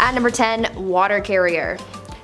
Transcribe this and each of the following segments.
At number 10, water carrier.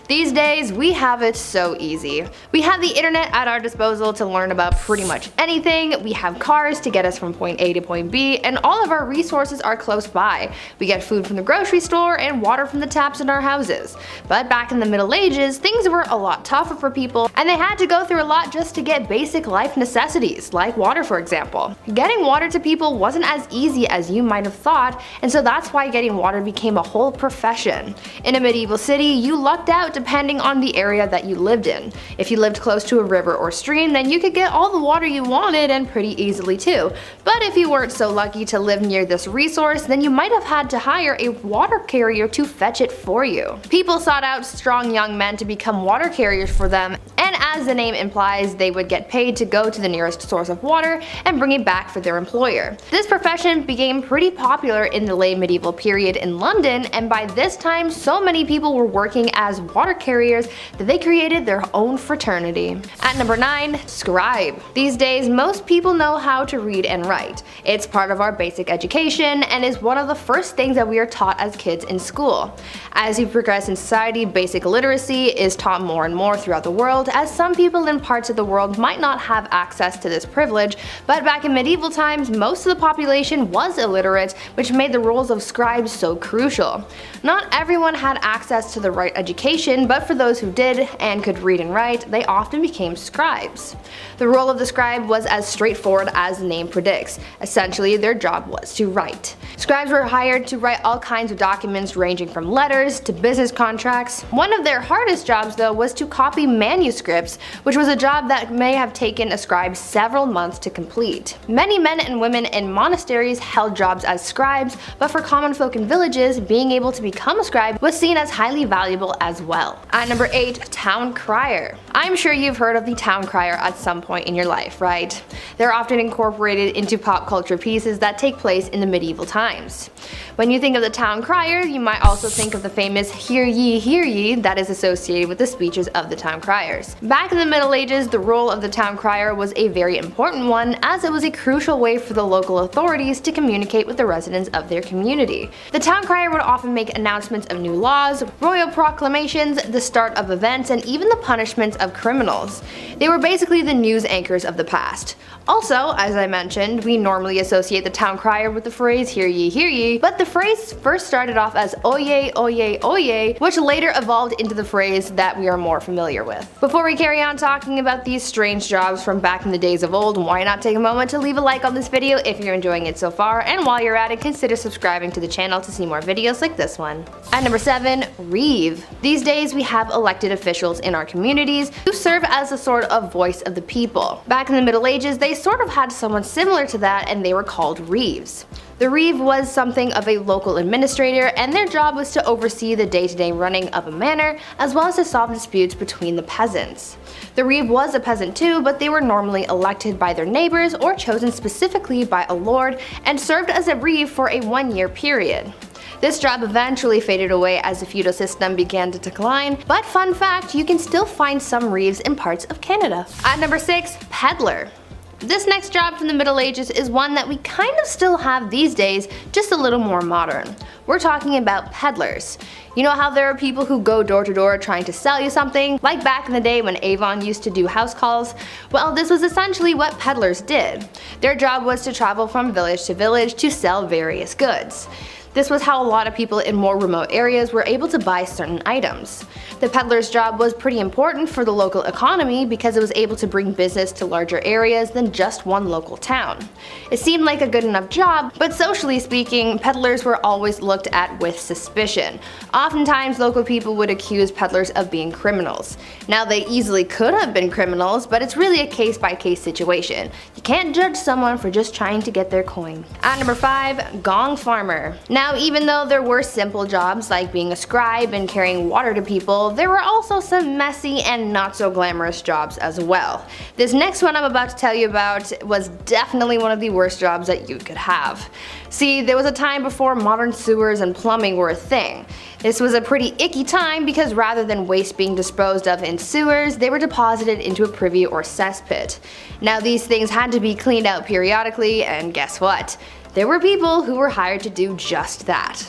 These days, we have it so easy. We have the internet at our disposal to learn about pretty much anything, we have cars to get us from point A to point B, and all of our resources are close by. We get food from the grocery store and water from the taps in our houses. But back in the Middle Ages, things were a lot tougher for people, and they had to go through a lot just to get basic life necessities, like water for example. Getting water to people wasn't as easy as you might have thought, and so that's why getting water became a whole profession. In a medieval city, you lucked out depending on the area that you lived in. If you lived close to a river or stream, then you could get all the water you wanted and pretty easily too. But if you weren't so lucky to live near this resource, then you might have had to hire a water carrier to fetch it for you. People sought out strong young men to become water carriers for them, and as the name implies, they would get paid to go to the nearest source of water and bring it back for their employer. This profession became pretty popular in the late medieval period in London, and by this time so many people were working as water carriers that they created their own fraternity. At number 9, scribe. These days most people know how to read and write. It's part of our basic education and is one of the first things that we are taught as kids in school. As you progress in society, basic literacy is taught more and more throughout the world, as some people in parts of the world might not have access to this privilege, but back in medieval times most of the population was illiterate, which made the roles of scribes so crucial. Not everyone had access to the right education, but for those who did and could read and write, they often became scribes. The role of the scribe was as straightforward as the name predicts. Essentially, their job was to write. Scribes were hired to write all kinds of documents ranging from letters to business contracts. One of their hardest jobs though was to copy manuscripts, which was a job that may have taken a scribe several months to complete. Many men and women in monasteries held jobs as scribes, but for common folk in villages, being able to become a scribe was seen as highly valuable as well. At number 8, town crier. I'm sure you've heard of the town crier at some point in your life, right? They're often incorporated into pop culture pieces that take place in the medieval times. When you think of the town crier, you might also think of the famous hear ye that is associated with the speeches of the town criers. Back in the Middle Ages, the role of the town crier was a very important one, as it was a crucial way for the local authorities to communicate with the residents of their community. The town crier would often make announcements of new laws, royal proclamations, the start of events, and even the punishments of criminals. They were basically the news anchors of the past. Also, as I mentioned, we normally associate the town crier with the phrase hear ye, but the phrase first started off as oye, oye, oye, which later evolved into the phrase that we are more familiar with. Before we carry on talking about these strange jobs from back in the days of old, why not take a moment to leave a like on this video if you're enjoying it so far, and while you're at it, consider subscribing to the channel to see more videos like this one. At number 7, Reeve. These days we have elected officials in our communities who serve as a sort of voice of the people. Back in the Middle Ages, they sort of had someone similar to that, and they were called Reeves. The Reeve was something of a local administrator, and their job was to oversee the day-to-day running of a manor, as well as to solve disputes between the peasants. The Reeve was a peasant too, but they were normally elected by their neighbors or chosen specifically by a lord, and served as a Reeve for a 1-year period. This job eventually faded away as the feudal system began to decline, but fun fact, you can still find some Reeves in parts of Canada. At number 6, Peddler. This next job from the Middle Ages is one that we kind of still have these days, just a little more modern. We're talking about peddlers. You know how there are people who go door to door trying to sell you something, like back in the day when Avon used to do house calls? Well, this was essentially what peddlers did. Their job was to travel from village to village to sell various goods. This was how a lot of people in more remote areas were able to buy certain items. The peddler's job was pretty important for the local economy because it was able to bring business to larger areas than just one local town. It seemed like a good enough job, but socially speaking, peddlers were always looked at with suspicion. Oftentimes, local people would accuse peddlers of being criminals. Now, they easily could have been criminals, but it's really a case-by-case situation. You can't judge someone for just trying to get their coin. At number 5, Gong Farmer. Now, even though there were simple jobs like being a scribe and carrying water to people, there were also some messy and not so glamorous jobs as well. This next one I'm about to tell you about was definitely one of the worst jobs that you could have. See, there was a time before modern sewers and plumbing were a thing. This was a pretty icky time because rather than waste being disposed of in sewers, they were deposited into a privy or cesspit. Now, these things had to be cleaned out periodically, and guess what? There were people who were hired to do just that.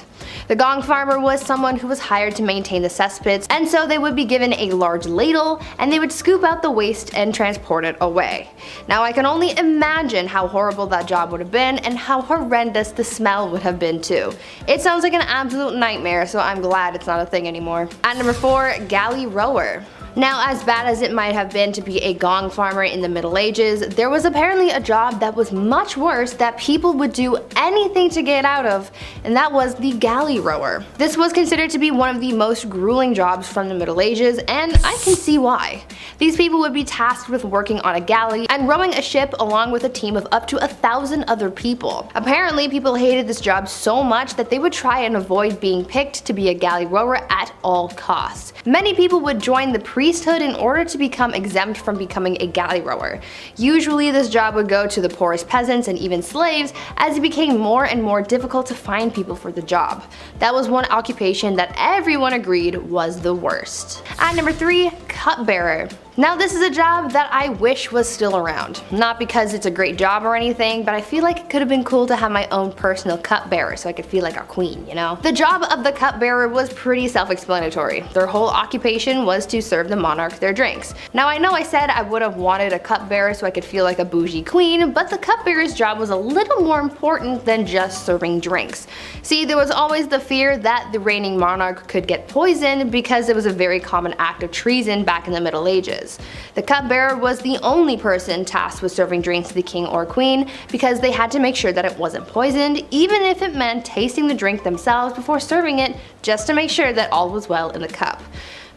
The Gong Farmer was someone who was hired to maintain the cesspits, and so they would be given a large ladle and they would scoop out the waste and transport it away. Now I can only imagine how horrible that job would have been and how horrendous the smell would have been too. It sounds like an absolute nightmare, so I'm glad it's not a thing anymore. At number 4, Galley Rower. Now, as bad as it might have been to be a gong farmer in the Middle Ages, there was apparently a job that was much worse that people would do anything to get out of, and that was the galley rower. This was considered to be one of the most grueling jobs from the Middle Ages, and I can see why. These people would be tasked with working on a galley and rowing a ship along with a team of up to 1,000 other people. Apparently, people hated this job so much that they would try and avoid being picked to be a galley rower at all costs. Many people would join the priesthood in order to become exempt from becoming a galley rower. Usually this job would go to the poorest peasants and even slaves, as it became more and more difficult to find people for the job. That was one occupation that everyone agreed was the worst. At number 3, cupbearer. Now this is a job that I wish was still around. Not because it's a great job or anything, but I feel like it could have been cool to have my own personal cupbearer so I could feel like a queen, you know? The job of the cupbearer was pretty self-explanatory. Their whole occupation was to serve the monarch their drinks. Now I know I said I would have wanted a cupbearer so I could feel like a bougie queen, but the cupbearer's job was a little more important than just serving drinks. See, there was always the fear that the reigning monarch could get poisoned because it was a very common act of treason back in the Middle Ages. The cupbearer was the only person tasked with serving drinks to the king or queen because they had to make sure that it wasn't poisoned, even if it meant tasting the drink themselves before serving it, just to make sure that all was well in the cup.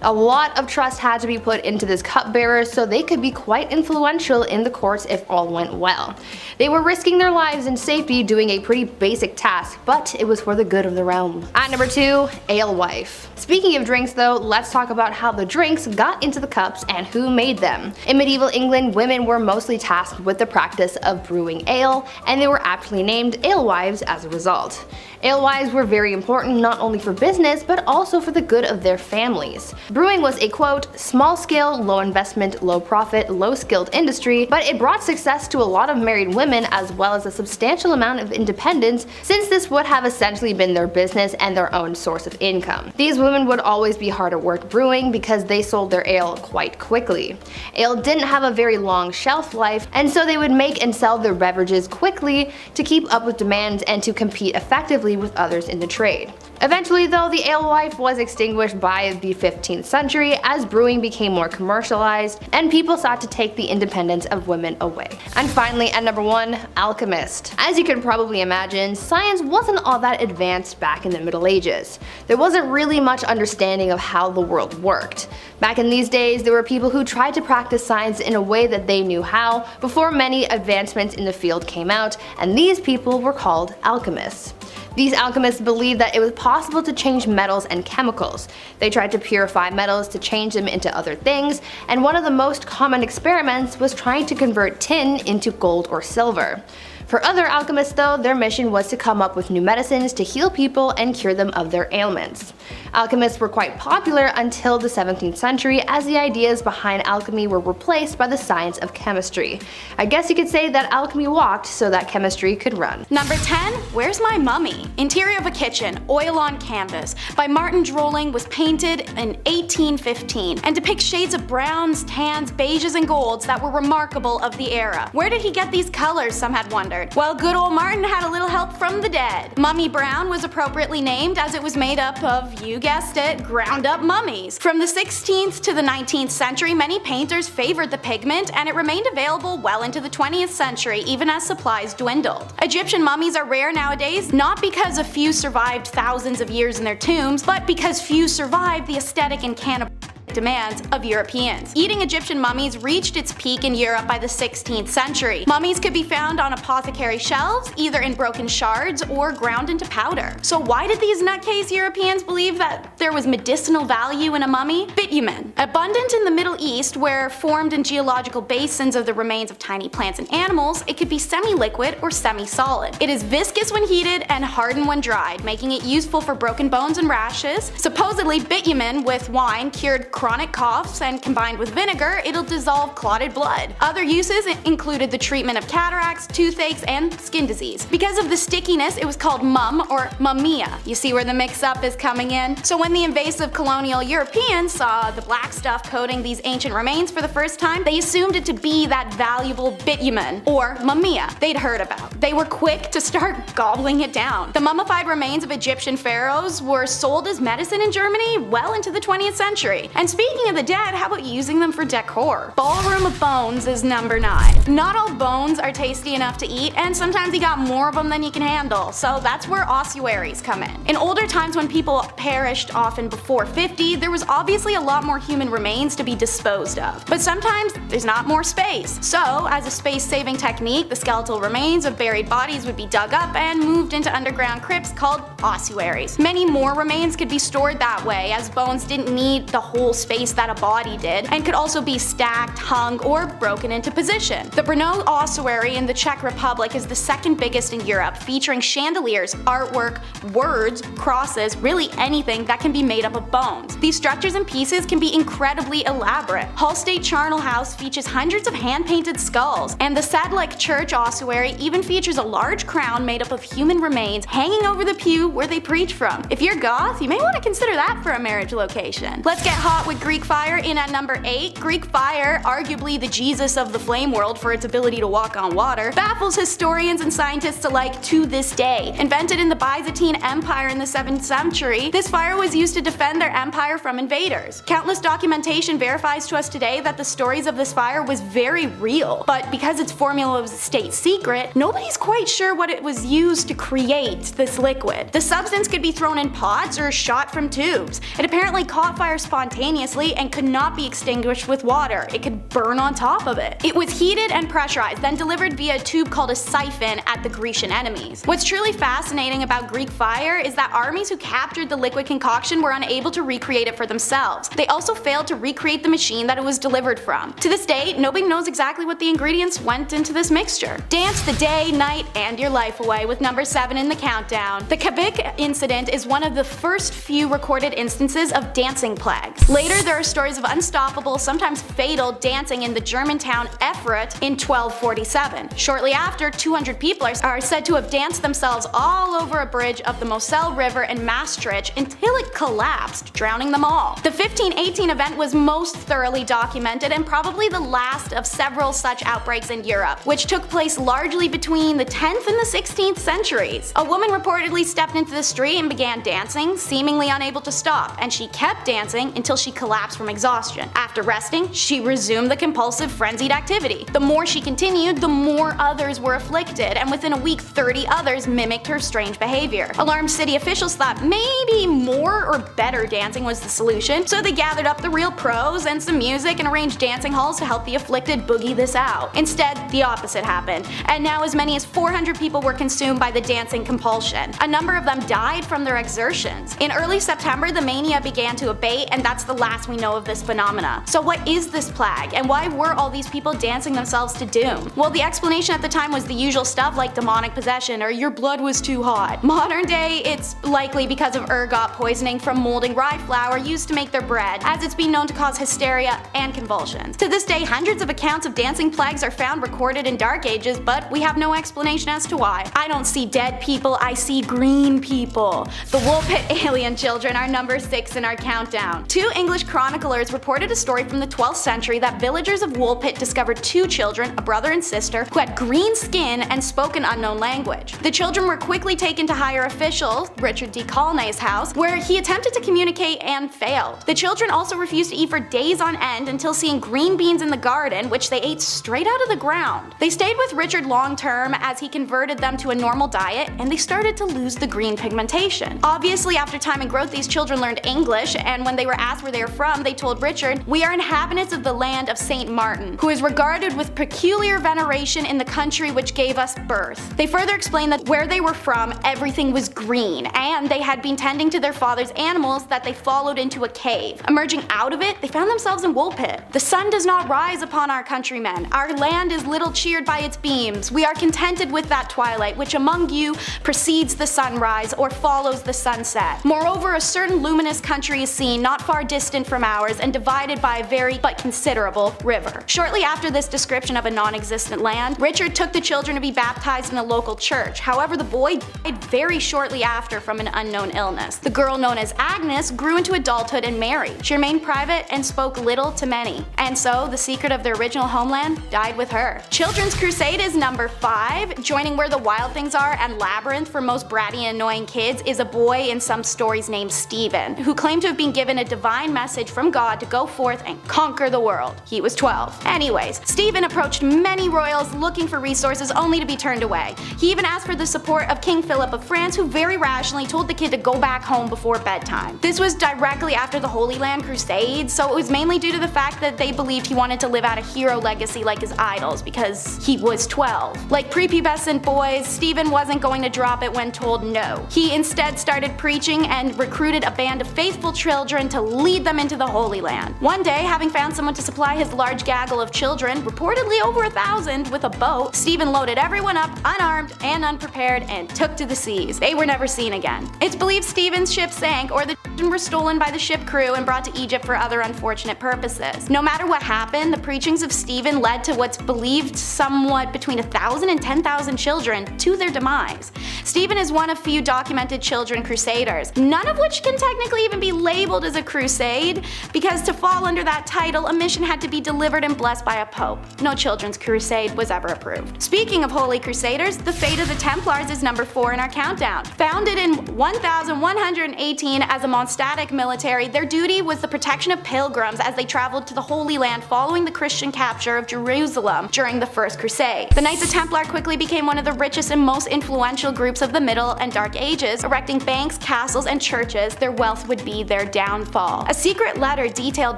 A lot of trust had to be put into this cupbearer so they could be quite influential in the courts if all went well. They were risking their lives and safety doing a pretty basic task, but it was for the good of the realm. At number 2, Alewife. Speaking of drinks though, let's talk about how the drinks got into the cups and who made them. In medieval England, women were mostly tasked with the practice of brewing ale, and they were aptly named alewives as a result. Alewives were very important not only for business, but also for the good of their families. Brewing was a quote, small scale, low investment, low profit, low skilled industry, but it brought success to a lot of married women as well as a substantial amount of independence, since this would have essentially been their business and their own source of income. These women would always be hard at work brewing because they sold their ale quite quickly. Ale didn't have a very long shelf life, and so they would make and sell their beverages quickly to keep up with demand and to compete effectively with others in the trade. Eventually though, the alewife was extinguished by the 15th century as brewing became more commercialized and people sought to take the independence of women away. And finally, at number 1, Alchemist. As you can probably imagine, science wasn't all that advanced back in the Middle Ages. There wasn't really much understanding of how the world worked. Back in these days, there were people who tried to practice science in a way that they knew how before many advancements in the field came out, and these people were called alchemists. These alchemists believed that it was possible to change metals and chemicals. They tried to purify metals to change them into other things, and one of the most common experiments was trying to convert tin into gold or silver. For other alchemists though, their mission was to come up with new medicines to heal people and cure them of their ailments. Alchemists were quite popular until the 17th century as the ideas behind alchemy were replaced by the science of chemistry. I guess you could say that alchemy walked so that chemistry could run. Number 10, Where's My Mummy? Interior of a Kitchen, Oil on Canvas, by Martin Drolling, was painted in 1815 and depicts shades of browns, tans, beiges, and golds that were remarkable of the era. Where did he get these colors, some had wondered? Well, good old Martin had a little help from the dead. Mummy Brown was appropriately named as it was made up of, you guessed it, ground up mummies. From the 16th to the 19th century, many painters favored the pigment, and it remained available well into the 20th century, even as supplies dwindled. Egyptian mummies are rare nowadays, not because a few survived thousands of years in their tombs, but because few survived the aesthetic and cannibal demands of Europeans. Eating Egyptian mummies reached its peak in Europe by the 16th century. Mummies could be found on apothecary shelves, either in broken shards or ground into powder. So why did these nutcase Europeans believe that there was medicinal value in a mummy? Bitumen. Abundant in the Middle East, where formed in geological basins of the remains of tiny plants and animals, it could be semi-liquid or semi-solid. It is viscous when heated and hardened when dried, making it useful for broken bones and rashes. Supposedly bitumen with wine cured chronic coughs, and combined with vinegar, it'll dissolve clotted blood. Other uses included the treatment of cataracts, toothaches, and skin disease. Because of the stickiness, it was called mum or mumia. You see where the mix-up is coming in? So when the invasive colonial Europeans saw the black stuff coating these ancient remains for the first time, they assumed it to be that valuable bitumen, or mumia, they'd heard about. They were quick to start gobbling it down. The mummified remains of Egyptian pharaohs were sold as medicine in Germany well into the 20th century. And speaking of the dead, how about using them for decor? Ballroom of Bones is number 9. Not all bones are tasty enough to eat, and sometimes you got more of them than you can handle, so that's where ossuaries come in. In older times when people perished, often before 50, there was obviously a lot more human remains to be disposed of. But sometimes there's not more space. So, as a space-saving technique, the skeletal remains of buried bodies would be dug up and moved into underground crypts called ossuaries. Many more remains could be stored that way, as bones didn't need the whole space that a body did, and could also be stacked, hung, or broken into position. The Brno ossuary in the Czech Republic is the second biggest in Europe, featuring chandeliers, artwork, words, crosses, really anything that can be made up of bones. These structures and pieces can be incredibly elaborate. Hull State Charnel House features hundreds of hand-painted skulls, and the Sadlec Church ossuary even features a large crown made up of human remains hanging over the pew where they preach from. If you're goth, you may want to consider that for a marriage location. Let's get hot with Greek fire in at number 8. Greek fire, arguably the Jesus of the flame world for its ability to walk on water, baffles historians and scientists alike to this day. Invented in the Byzantine Empire in the 7th century, this fire was used to defend their empire from invaders. Countless documentation verifies to us today that the stories of this fire was very real, but because its formula was a state secret, nobody's quite sure what it was used to create this liquid. The substance could be thrown in pots or shot from tubes. It apparently caught fire spontaneously and could not be extinguished with water. It could burn on top of it. It was heated and pressurized, then delivered via a tube called a siphon at the Grecian enemies. What's truly fascinating about Greek fire is that armies who captured the liquid concoction were unable to recreate it for themselves. They also failed to recreate the machine that it was delivered from. To this day, nobody knows exactly what the ingredients went into this mixture. Dance the day, night, and your life away with number 7 in the countdown. The Kabik incident is one of the first few recorded instances of dancing plagues. Later, there are stories of unstoppable, sometimes fatal, dancing in the German town Erfurt in 1247. Shortly after, 200 people are said to have danced themselves all over a bridge of the Moselle River in Maastricht until it collapsed, drowning them all. The 1518 event was most thoroughly documented and probably the last of several such outbreaks in Europe, which took place largely between the 10th and the 16th centuries. A woman reportedly stepped into the street and began dancing, seemingly unable to stop, and she kept dancing until she collapsed from exhaustion. After resting, she resumed the compulsive, frenzied activity. The more she continued, the more others were afflicted, and within a week 30 others mimicked her strange behavior. Alarmed city officials thought maybe more or better dancing was the solution, so they gathered up the real pros and some music and arranged dancing halls to help the afflicted boogie this out. Instead, the opposite happened, and now as many as 400 people were consumed by the dancing compulsion. A number of them died from their exertions. In early September, the mania began to abate, and that's the last we know of this phenomena. So what is this plague, and why were all these people dancing themselves to doom? Well, the explanation at the time was the usual stuff like demonic possession or your blood was too hot. Modern day, it's likely because of ergot poisoning from molding rye flour used to make their bread, as it's been known to cause hysteria and convulsions. To this day, hundreds of accounts of dancing plagues are found recorded in Dark Ages, but we have no explanation as to why. I don't see dead people, I see green people. The Woolpit alien children are number 6 in our countdown. 2 English chroniclers reported a story from the 12th century that villagers of Woolpit discovered 2 children, a brother and sister, who had green skin and spoke an unknown language. The children were quickly taken to higher officials, Richard D. Colnay's house, where he attempted to communicate and failed. The children also refused to eat for days on end until seeing green beans in the garden, which they ate straight out of the ground. They stayed with Richard long term as he converted them to a normal diet, and they started to lose the green pigmentation. Obviously, after time and growth, these children learned English, and when they were asked where they were from, they told Richard, "We are inhabitants of the land of St. Martin, who is regarded with peculiar veneration in the country which gave us birth." They further explained that where they were from, everything was green, and they had been tending to their father's animals that they followed into a cave. Emerging out of it, they found themselves in Woolpit. "The sun does not rise upon our countrymen. Our land is little cheered by its beams. We are contented with that twilight which among you precedes the sunrise or follows the sunset. Moreover, a certain luminous country is seen not far distant distant from ours and divided by a very but considerable river. Shortly after this description of a non-existent land, Richard took the children to be baptized in a local church. However, the boy died very shortly after from an unknown illness. The girl known as Agnes grew into adulthood and married. She remained private and spoke little to many, and so the secret of their original homeland died with her. Children's Crusade is number 5. Joining Where the Wild Things Are and Labyrinth for most bratty and annoying kids is a boy in some stories named Stephen, who claimed to have been given a divine message from God to go forth and conquer the world. He was 12. Anyways, Stephen approached many royals looking for resources only to be turned away. He even asked for the support of King Philip of France, who very rationally told the kid to go back home before bedtime. This was directly after the Holy Land Crusade, so it was mainly due to the fact that they believed he wanted to live out a hero legacy like his idols because he was 12. Like prepubescent boys, Stephen wasn't going to drop it when told no. He instead started preaching and recruited a band of faithful children to lead them into the Holy Land. One day, having found someone to supply his large gaggle of children, reportedly over 1,000, with a boat, Stephen loaded everyone up unarmed and unprepared and took to the seas. They were never seen again. It's believed Stephen's ship sank, or the children were stolen by the ship crew and brought to Egypt for other unfortunate purposes. No matter what happened, the preachings of Stephen led to what's believed somewhat between 1,000 and 10,000 children to their demise. Stephen is one of few documented children crusaders, none of which can technically even be labeled as a crusade, because to fall under that title, a mission had to be delivered and blessed by a pope. No children's crusade was ever approved. Speaking of holy crusaders, the Fate of the Templars is number 4 in our countdown. Founded in 1118 as a monastic military, their duty was the protection of pilgrims as they traveled to the Holy Land following the Christian capture of Jerusalem during the First Crusade. The Knights of Templar quickly became one of the richest and most influential groups of the Middle and Dark Ages, erecting banks, castles, and churches. Their wealth would be their downfall. A secret letter detailed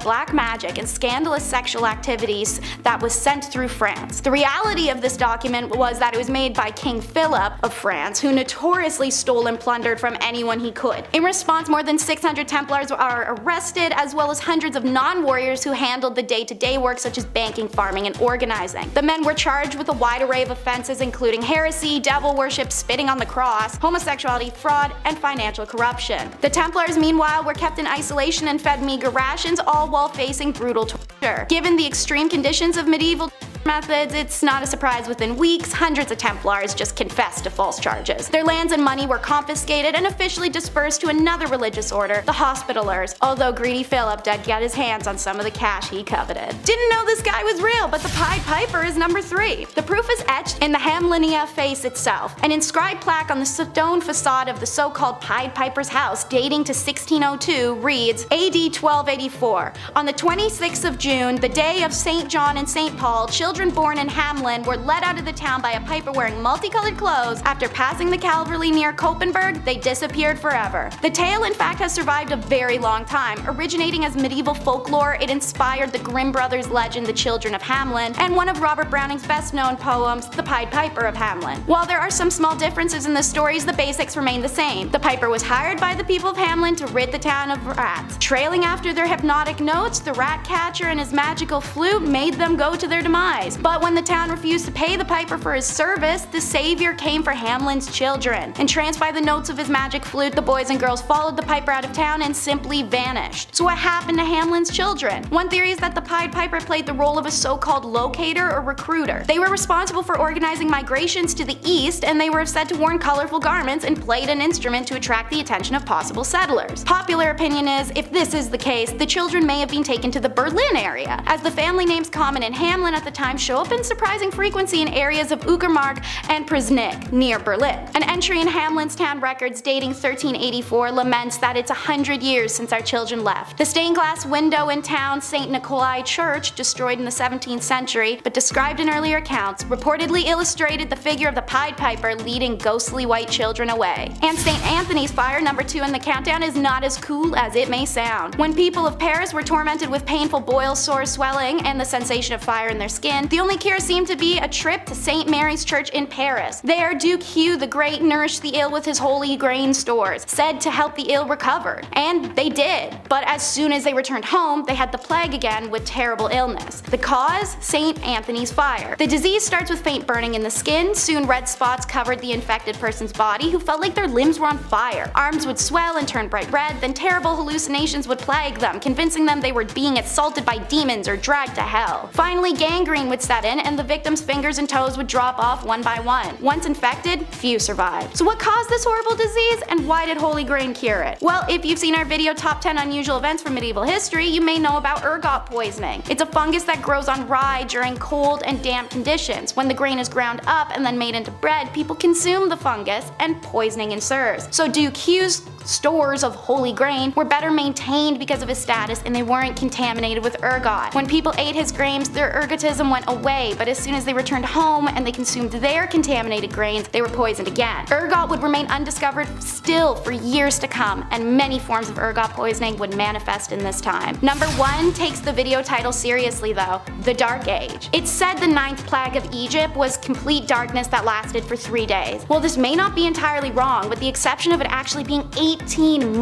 black magic and scandalous sexual activities that was sent through France. The reality of this document was that it was made by King Philip of France, who notoriously stole and plundered from anyone he could. In response, more than 600 Templars are arrested, as well as hundreds of non-warriors who handled the day-to-day work such as banking, farming, and organizing. The men were charged with a wide array of offenses including heresy, devil worship, spitting on the cross, homosexuality, fraud, and financial corruption. The Templars, meanwhile, were kept in isolation and fed meager rations, all while facing brutal torture. Given the extreme conditions of medieval methods, it's not a surprise within weeks, hundreds of Templars just confessed to false charges. Their lands and money were confiscated and officially dispersed to another religious order, the Hospitallers, although greedy Philip did get his hands on some of the cash he coveted. Didn't know this guy was real, but the Pied Piper is number 3. The proof is etched in the Hamlinia face itself, an inscribed plaque on the stone facade of the so-called Pied Piper's house dating to 1602 reads, AD 1284. On the 26th of June, the day of St. John and St. Paul, children born in Hamlin were led out of the town by a piper wearing multicolored clothes. After passing the Calvary near Koppenberg, they disappeared forever. The tale in fact has survived a very long time. Originating as medieval folklore, it inspired the Grimm brothers' legend The Children of Hamlin, and one of Robert Browning's best known poems, The Pied Piper of Hamlin. While there are some small differences in the stories, the basics remain the same. The piper was hired by the people of Hamlin to rid the town of rats. Trailing after their hypnotic notes, the rat catcher and his magical flute made them go to their demise. But when the town refused to pay the piper for his service, the savior came for Hamlin's children. Entranced by the notes of his magic flute, the boys and girls followed the piper out of town and simply vanished. So what happened to Hamlin's children? One theory is that the Pied Piper played the role of a so-called locator or recruiter. They were responsible for organizing migrations to the east, and they were said to wear colorful garments and played an instrument to attract the attention of possible settlers. Popular opinion is, if this is the case, the children may have been taken to the Berlin area, as the family names common in Hamlin at the time show up in surprising frequency in areas of Uckermark and Prusnik, near Berlin. An entry in Hamlin's town records dating 1384 laments that it's 100 years since our children left. The stained glass window in town St. Nikolai Church, destroyed in the 17th century, but described in earlier accounts, reportedly illustrated the figure of the Pied Piper leading ghostly white children away. And St. Anthony's fire, number 2 in the countdown, is not as cool as it may sound. When people of Paris were tormented with painful boils, sores, swelling, and the sensation of fire in their skin, the only cure seemed to be a trip to St. Mary's Church in Paris. There, Duke Hugh the Great nourished the ill with his holy grain stores, said to help the ill recover. And they did. but as soon as they returned home, they had the plague again with terrible illness. The cause? St. Anthony's fire. The disease starts with faint burning in the skin, soon red spots covered the infected person's body who felt like their limbs were on fire. Arms would swell and turn bright red, then terrible hallucinations would plague them, convincing them they were being assaulted by demons or dragged to hell. Finally, gangrene would set in and the victim's fingers and toes would drop off one by one. Once infected, few survived. So what caused this horrible disease, and why did Holy Grain cure it? Well, if you've seen our video Top 10 Unusual Events from Medieval History, you may know about ergot poisoning. It's a fungus that grows on rye during cold and damp conditions. When the grain is ground up and then made into bread, people consume the fungus and poisoning ensues. So Duquesne's stores of holy grain were better maintained because of his status and they weren't contaminated with ergot. When people ate his grains, their ergotism went away, but as soon as they returned home and they consumed their contaminated grains, they were poisoned again. Ergot would remain undiscovered still for years to come, and many forms of ergot poisoning would manifest in this time. Number 1 takes the video title seriously though, the Dark Age. It's said the 9th plague of Egypt was complete darkness that lasted for 3 days. Well, this may not be entirely wrong, with the exception of it actually being 18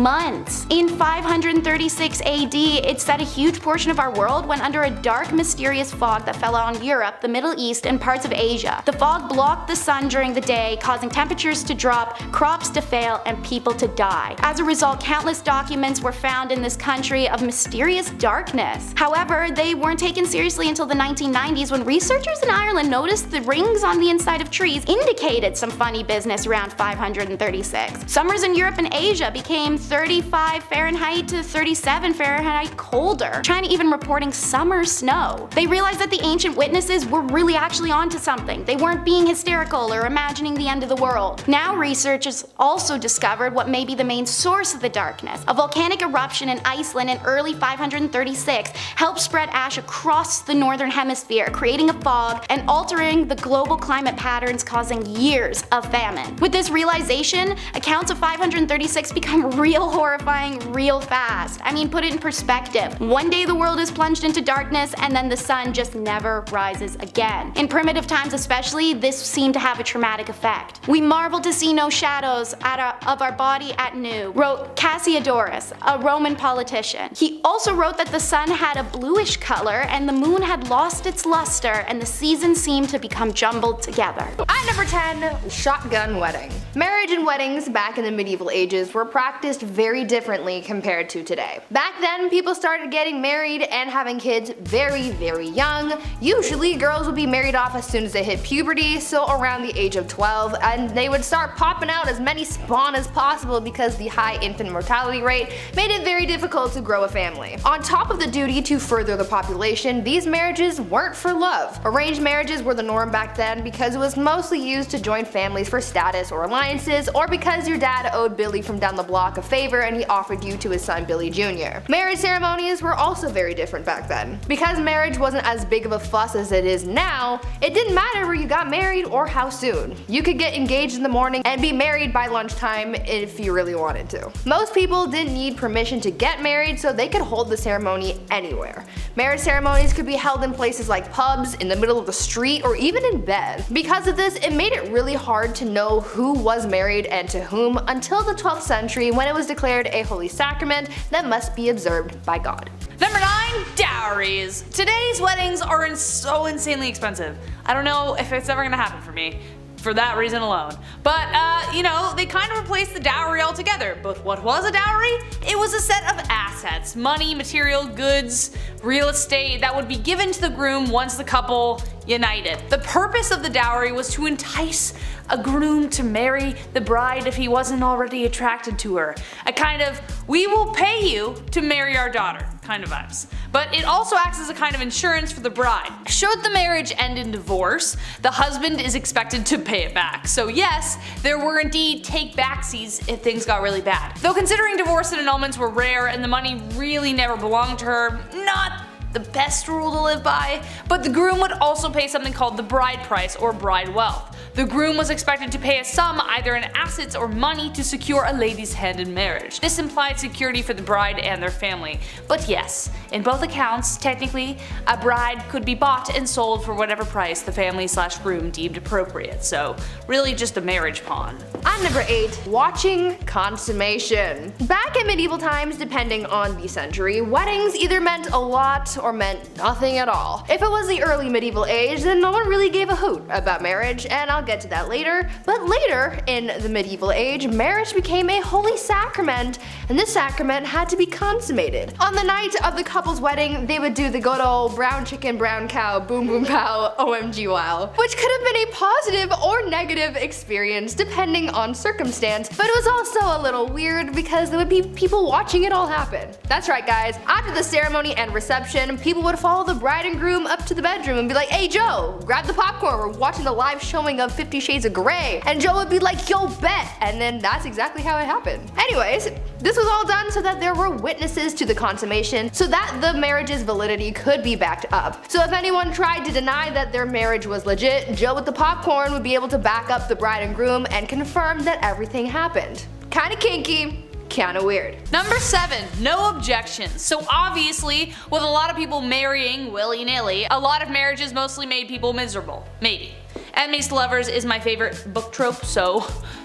months. In 536 AD, it said a huge portion of our world went under a dark, mysterious fog that fell on Europe, the Middle East, and parts of Asia. The fog blocked the sun during the day, causing temperatures to drop, crops to fail, and people to die. As a result, countless documents were found in this country of mysterious darkness. However, they weren't taken seriously until the 1990s when researchers in Ireland noticed the rings on the inside of trees indicated some funny business around 536. Summers in Europe and Asia became 35 Fahrenheit to 37 Fahrenheit colder, China even reporting summer snow. They realized that the ancient witnesses were really actually onto something. They weren't being hysterical or imagining the end of the world. Now researchers also discovered what may be the main source of the darkness. A volcanic eruption in Iceland in early 536 helped spread ash across the northern hemisphere, creating a fog and altering the global climate patterns, causing years of famine. With this realization, accounts of 536 become real horrifying real fast. I mean, put it in perspective. One day the world is plunged into darkness and then the sun just never rises again. In primitive times especially, this seemed to have a traumatic effect. We marvel to see no shadows of our body at noon, wrote Cassiodorus, a Roman politician. He also wrote that the sun had a bluish color and the moon had lost its luster and the seasons seemed to become jumbled together. At number 10, shotgun wedding. Marriage and weddings back in the medieval ages were practiced very differently compared to today. Back then, people started getting married and having kids very, very young. Usually, girls would be married off as soon as they hit puberty, so around the age of 12, and they would start popping out as many spawn as possible because the high infant mortality rate made it very difficult to grow a family. On top of the duty to further the population, these marriages weren't for love. Arranged marriages were the norm back then because it was mostly used to join families for status or alliances, or because your dad owed Billy from down the block a favor and he offered you to his son Billy Jr. Marriage ceremonies were also very different back then. Because marriage wasn't as big of a fuss as it is now, it didn't matter where you got married or how soon. You could get engaged in the morning and be married by lunchtime if you really wanted to. Most people didn't need permission to get married, so they could hold the ceremony anywhere. Marriage ceremonies could be held in places like pubs, in the middle of the street, or even in bed. Because of this, it made it really hard to know who was married and to whom until the 12th century, when it was declared a holy sacrament that must be observed by God. Number 9, dowries. Today's weddings are so insanely expensive. I don't know if it's ever gonna happen for me, for that reason alone. But, you know, they kind of replaced the dowry altogether. But what was a dowry? It was a set of assets, money, material, goods, real estate that would be given to the groom once the couple united. The purpose of the dowry was to entice a groom to marry the bride if he wasn't already attracted to her. A kind of, we will pay you to marry our daughter kind of vibes. But it also acts as a kind of insurance for the bride. Should the marriage end in divorce, the husband is expected to pay it back. So yes, there were indeed take-backsies if things got really bad. Though considering divorce and annulments were rare and the money really never belonged to her, not the best rule to live by, but the groom would also pay something called the bride price or bride wealth. The groom was expected to pay a sum either in assets or money to secure a lady's hand in marriage. This implied security for the bride and their family. But yes, in both accounts, technically, a bride could be bought and sold for whatever price the family/groom deemed appropriate, so really just a marriage pawn. At number 8, watching consummation. Back in medieval times, depending on the century, weddings either meant a lot or meant nothing at all. If it was the early medieval age, then no one really gave a hoot about marriage, and I'll get to that later. But later, in the medieval age, marriage became a holy sacrament, and this sacrament had to be consummated. On the night of the couple's wedding, they would do the good old brown chicken, brown cow, boom boom pow, OMG wow, which could have been a positive or negative experience depending on circumstance, but it was also a little weird because there would be people watching it all happen. That's right guys, after the ceremony and reception, people would follow the bride and groom up to the bedroom and be like, hey Joe, grab the popcorn, we're watching the live showing of 50 Shades of Grey. And Joe would be like, yo bet, and then that's exactly how it happened. Anyways, this was all done so that there were witnesses to the consummation, so that the marriage's validity could be backed up. So if anyone tried to deny that their marriage was legit, Joe with the popcorn would be able to back up the bride and groom and confirm that everything happened. Kinda kinky, kinda weird. Number 7, no objections. So obviously, with a lot of people marrying willy-nilly, a lot of marriages mostly made people miserable. Maybe. Enemies to lovers is my favorite book trope, so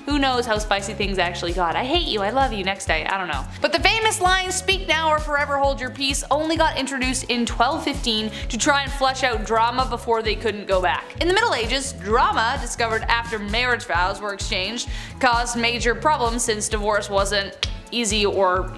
who knows how spicy things actually got. I hate you, I love you, next day, I don't know. But the famous line, speak now or forever hold your peace, only got introduced in 1215 to try and flesh out drama before they couldn't go back. In the Middle Ages, drama, discovered after marriage vows were exchanged, caused major problems since divorce wasn't easy or,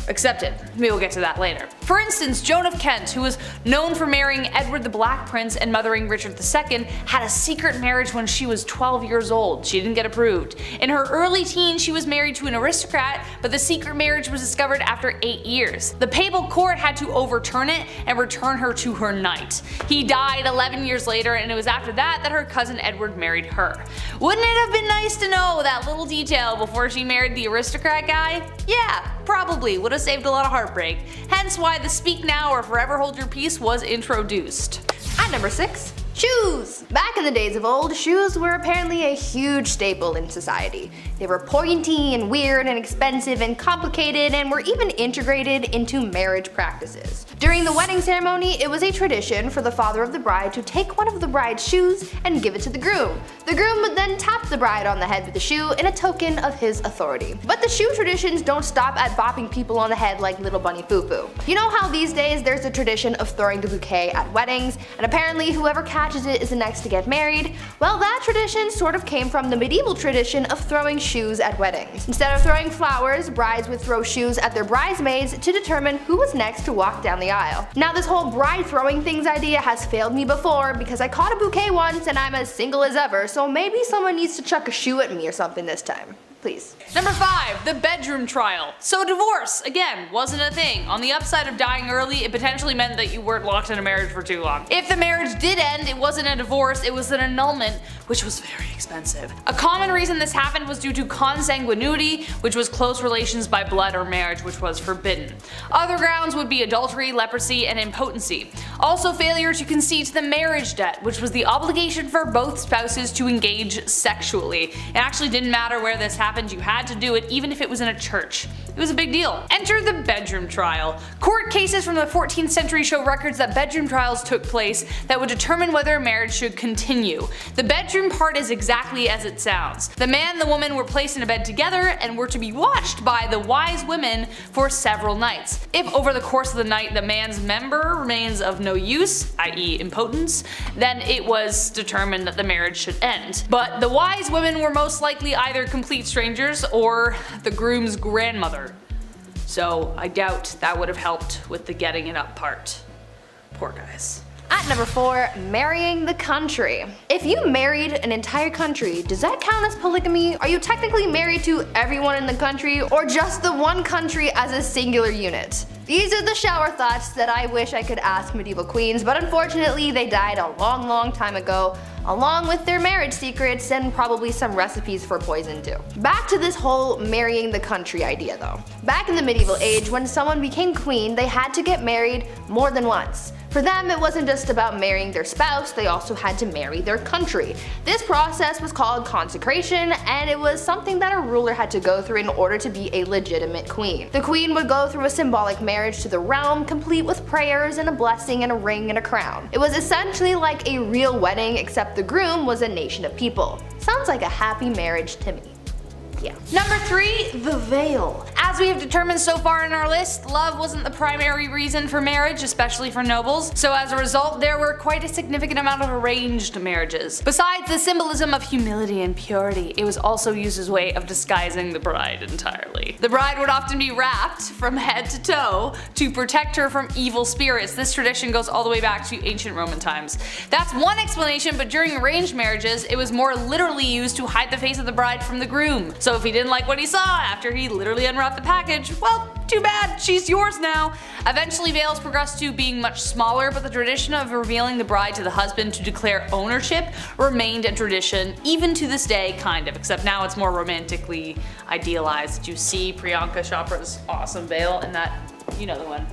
accepted. We will get to that later. For instance, Joan of Kent, who was known for marrying Edward the Black Prince and mothering Richard II, had a secret marriage when she was 12 years old. She didn't get approved. In her early teens, she was married to an aristocrat, but the secret marriage was discovered after 8 years. The papal court had to overturn it and return her to her knight. He died 11 years later, and it was after that that her cousin Edward married her. Wouldn't it have been nice to know that little detail before she married the aristocrat guy? Yeah, probably would have saved a lot of heartbreak, hence why the speak now or forever hold your peace was introduced. At number 6, shoes! Back in the days of old, shoes were apparently a huge staple in society. They were pointy and weird and expensive and complicated and were even integrated into marriage practices. During the wedding ceremony, it was a tradition for the father of the bride to take one of the bride's shoes and give it to the groom. The groom would then tap the bride on the head with the shoe in a token of his authority. But the shoe traditions don't stop at bopping people on the head like little bunny foo-foo. You know how these days there's a tradition of throwing the bouquet at weddings, and apparently whoever catches it is the next to get married? Well, that tradition sort of came from the medieval tradition of throwing shoes at weddings. Instead of throwing flowers, brides would throw shoes at their bridesmaids to determine who was next to walk down the aisle. Now this whole bride throwing things idea has failed me before because I caught a bouquet once and I'm as single as ever, so maybe someone needs to chuck a shoe at me or something this time. Please. Number 5, the bedroom trial. So divorce, again, wasn't a thing. On the upside of dying early, it potentially meant that you weren't locked in a marriage for too long. If the marriage did end, it wasn't a divorce, it was an annulment, which was very expensive. A common reason this happened was due to consanguinity, which was close relations by blood or marriage, which was forbidden. Other grounds would be adultery, leprosy, and impotency. Also failure to concede to the marriage debt, which was the obligation for both spouses to engage sexually. It actually didn't matter where this happened, you had to do it even if it was in a church. It was a big deal. Enter the bedroom trial. Court cases from the 14th century show records that bedroom trials took place that would determine whether a marriage should continue. The bedroom part is exactly as it sounds. The man and the woman were placed in a bed together and were to be watched by the wise women for several nights. If over the course of the night the man's member remains of no use, i.e. impotence, then it was determined that the marriage should end. But the wise women were most likely either complete strangers or the groom's grandmother. So I doubt that would have helped with the getting it up part. Poor guys. At number 4, marrying the country. If you married an entire country, does that count as polygamy? Are you technically married to everyone in the country or just the one country as a singular unit? These are the shower thoughts that I wish I could ask medieval queens, but unfortunately they died a long time ago, along with their marriage secrets and probably some recipes for poison too. Back to this whole marrying the country idea though. Back in the medieval age, when someone became queen, they had to get married more than once. For them, it wasn't just about marrying their spouse, they also had to marry their country. This process was called consecration, and it was something that a ruler had to go through in order to be a legitimate queen. The queen would go through a symbolic marriage to the realm, complete with prayers and a blessing and a ring and a crown. It was essentially like a real wedding, except the groom was a nation of people. Sounds like a happy marriage to me. Yeah. Number 3, the veil. As we have determined so far in our list, love wasn't the primary reason for marriage, especially for nobles, so as a result there were quite a significant amount of arranged marriages. Besides the symbolism of humility and purity, it was also used as a way of disguising the bride entirely. The bride would often be wrapped from head to toe to protect her from evil spirits. This tradition goes all the way back to ancient Roman times. That's one explanation, but during arranged marriages it was more literally used to hide the face of the bride from the groom. So if he didn't like what he saw after he literally unwrapped the package, well, too bad, she's yours now. Eventually veils progressed to being much smaller, but the tradition of revealing the bride to the husband to declare ownership remained a tradition, even to this day, kind of, except now it's more romantically idealized. You see Priyanka Chopra's awesome veil in that, you know the one.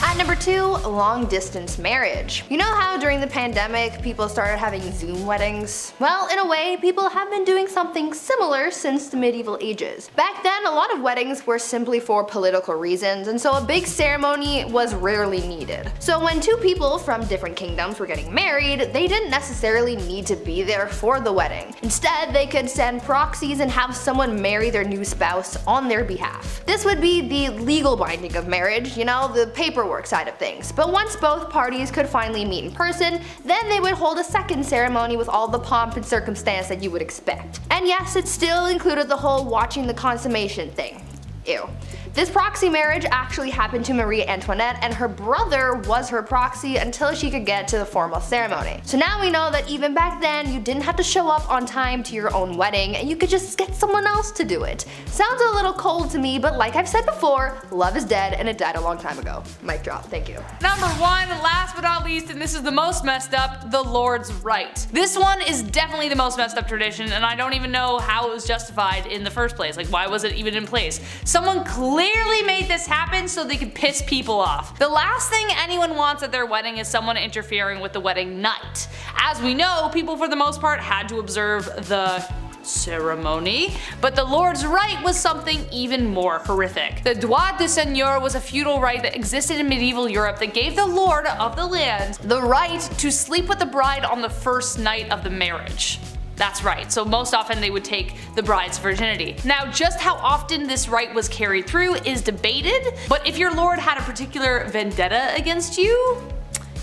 At number 2, long distance marriage. You know how during the pandemic people started having Zoom weddings? Well, in a way, people have been doing something similar since the medieval ages. Back then, a lot of weddings were simply for political reasons, and so a big ceremony was rarely needed. So when two people from different kingdoms were getting married, they didn't necessarily need to be there for the wedding. Instead, they could send proxies and have someone marry their new spouse on their behalf. This would be the legal binding of marriage, you know, the paperwork side of things. But once both parties could finally meet in person, then they would hold a second ceremony with all the pomp and circumstance that you would expect. And yes, it still included the whole watching the consummation thing. Ew. This proxy marriage actually happened to Marie Antoinette, and her brother was her proxy until she could get to the formal ceremony. So now we know that even back then, you didn't have to show up on time to your own wedding, and you could just get someone else to do it. Sounds a little cold to me, but like I've said before, love is dead, and it died a long time ago. Mic drop, thank you. Number 1, last but not least, and this is the most messed up, the Lord's Right. This one is definitely the most messed up tradition, and I don't even know how it was justified in the first place. Like, why was it even in place? Someone clearly made this happen so they could piss people off. The last thing anyone wants at their wedding is someone interfering with the wedding night. As we know, people for the most part had to observe the ceremony, but the Lord's Right was something even more horrific. The droit de seigneur was a feudal right that existed in medieval Europe that gave the lord of the land the right to sleep with the bride on the first night of the marriage. That's right, so most often they would take the bride's virginity. Now, just how often this right was carried through is debated, but if your lord had a particular vendetta against you,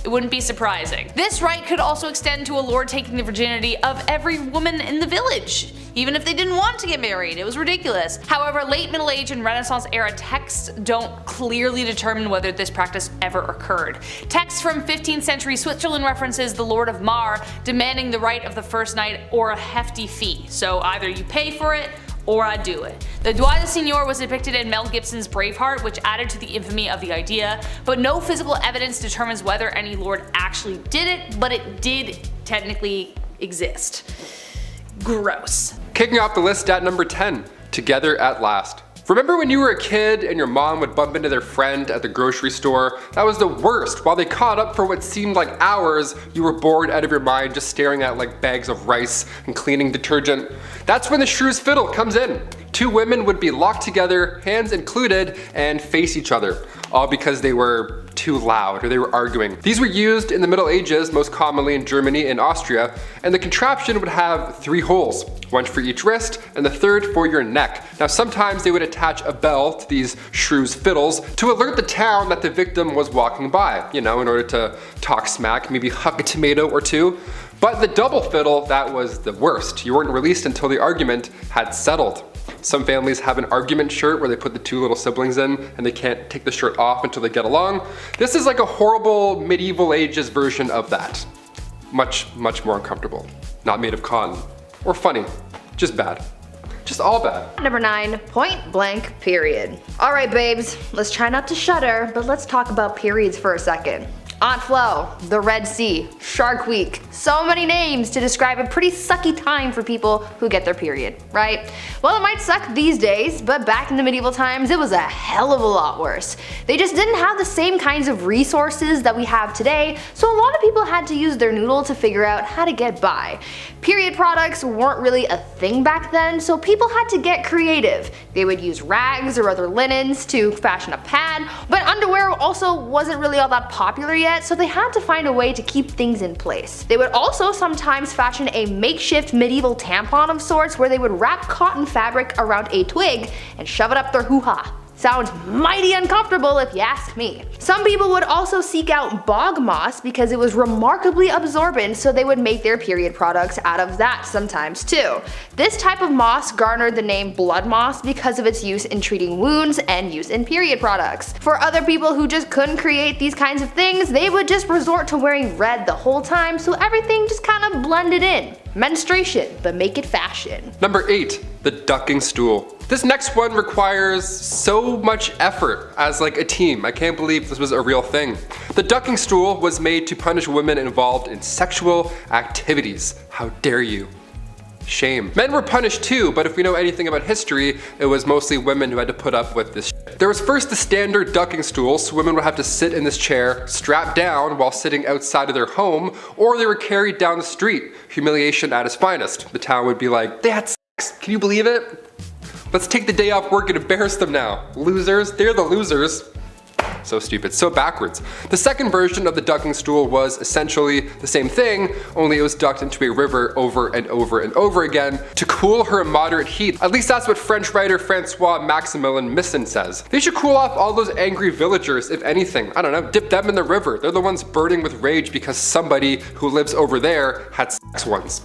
it wouldn't be surprising. This right could also extend to a lord taking the virginity of every woman in the village, even if they didn't want to get married. It was ridiculous. However, late Middle Age and Renaissance era texts don't clearly determine whether this practice ever occurred. Texts from 15th century Switzerland references the Lord of Mar demanding the right of the first night or a hefty fee, so either you pay for it or I do it. The droit de seigneur was depicted in Mel Gibson's Braveheart, which added to the infamy of the idea, but no physical evidence determines whether any lord actually did it, but it did technically exist. Gross. Kicking off the list at number 10, Together at Last. Remember when you were a kid and your mom would bump into their friend at the grocery store? That was the worst. While they caught up for what seemed like hours, you were bored out of your mind just staring at like bags of rice and cleaning detergent. That's when the shrew's fiddle comes in. Two women would be locked together, hands included, and face each other, all because they were too loud or they were arguing. These were used in the Middle Ages, most commonly in Germany and Austria, and the contraption would have 3 holes, one for each wrist and the third for your neck. Now sometimes they would attach a bell to these shrew's fiddles to alert the town that the victim was walking by, you know, in order to talk smack, maybe huck a tomato or two. But the double fiddle, that was the worst. You weren't released until the argument had settled. Some families have an argument shirt where they put the 2 little siblings in and they can't take the shirt off until they get along. This is like a horrible medieval ages version of that. Much more uncomfortable. Not made of cotton. Or funny. Just bad. just all bad. Number 9, point blank period. Alright babes, let's try not to shudder, but let's talk about periods for a second. Aunt Flo, the Red Sea, Shark Week. So many names to describe a pretty sucky time for people who get their period, right? Well, it might suck these days, but back in the medieval times, it was a hell of a lot worse. They just didn't have the same kinds of resources that we have today, so a lot of people had to use their noodle to figure out how to get by. Period products weren't really a thing back then, so people had to get creative. They would use rags or other linens to fashion a pad, but underwear also wasn't really all that popular yet, so they had to find a way to keep things in place. They would also sometimes fashion a makeshift medieval tampon of sorts where they would wrap cotton fabric around a twig and shove it up their hoo-ha. Sounds mighty uncomfortable if you ask me. Some people would also seek out bog moss because it was remarkably absorbent, so they would make their period products out of that sometimes too. This type of moss garnered the name blood moss because of its use in treating wounds and use in period products. For other people who just couldn't create these kinds of things, they would just resort to wearing red the whole time, so everything just kind of blended in. Menstruation, but make it fashion. Number 8, the ducking stool. This next one requires so much effort as like a team. I can't believe this was a real thing. The ducking stool was made to punish women involved in sexual activities. How dare you? Shame. Men were punished too, but if we know anything about history, it was mostly women who had to put up with this shit. There was first the standard ducking stool, so women would have to sit in this chair, strapped down while sitting outside of their home, or they were carried down the street. Humiliation at its finest. The town would be like, they had sex, can you believe it? Let's take the day off work and embarrass them now. Losers, they're the losers. So stupid, so backwards. The second version of the ducking stool was essentially the same thing, only it was ducked into a river over and over and over again to cool her moderate heat. At least that's what French writer Francois Maximilien Misson says. They should cool off all those angry villagers, if anything. I don't know, dip them in the river. They're the ones burning with rage because somebody who lives over there had sex once.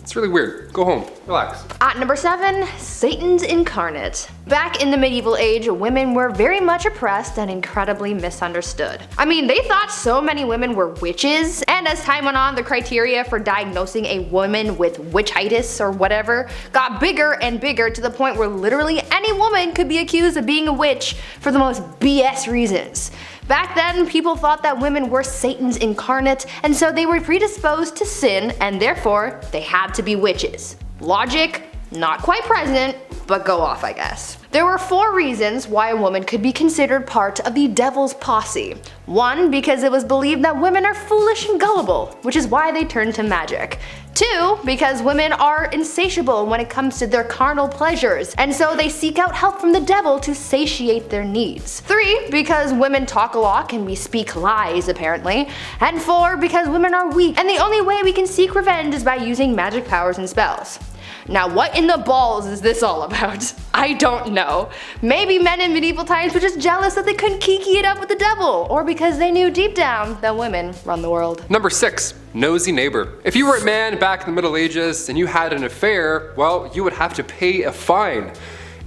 It's really weird. Go home. Relax. At number 7, Satan's incarnate. Back in the medieval age, women were very much oppressed and incredibly misunderstood. I mean, they thought so many women were witches, and as time went on, the criteria for diagnosing a woman with witchitis or whatever got bigger and bigger to the point where literally any woman could be accused of being a witch for the most BS reasons. Back then, people thought that women were Satan's incarnate, and so they were predisposed to sin, and therefore, they had to be witches. Logic, not quite present, but go off, I guess. There were 4 reasons why a woman could be considered part of the devil's posse. 1, because it was believed that women are foolish and gullible, which is why they turned to magic. 2, because women are insatiable when it comes to their carnal pleasures, and so they seek out help from the devil to satiate their needs. 3, because women talk a lot and we speak lies apparently. And 4, because women are weak, and the only way we can seek revenge is by using magic powers and spells. Now what in the balls is this all about? I don't know. Maybe men in medieval times were just jealous that they couldn't kiki it up with the devil, or because they knew deep down that women run the world. Number 6, nosy neighbor. If you were a man back in the Middle Ages and you had an affair, well, you would have to pay a fine.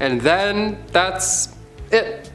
And then that's it.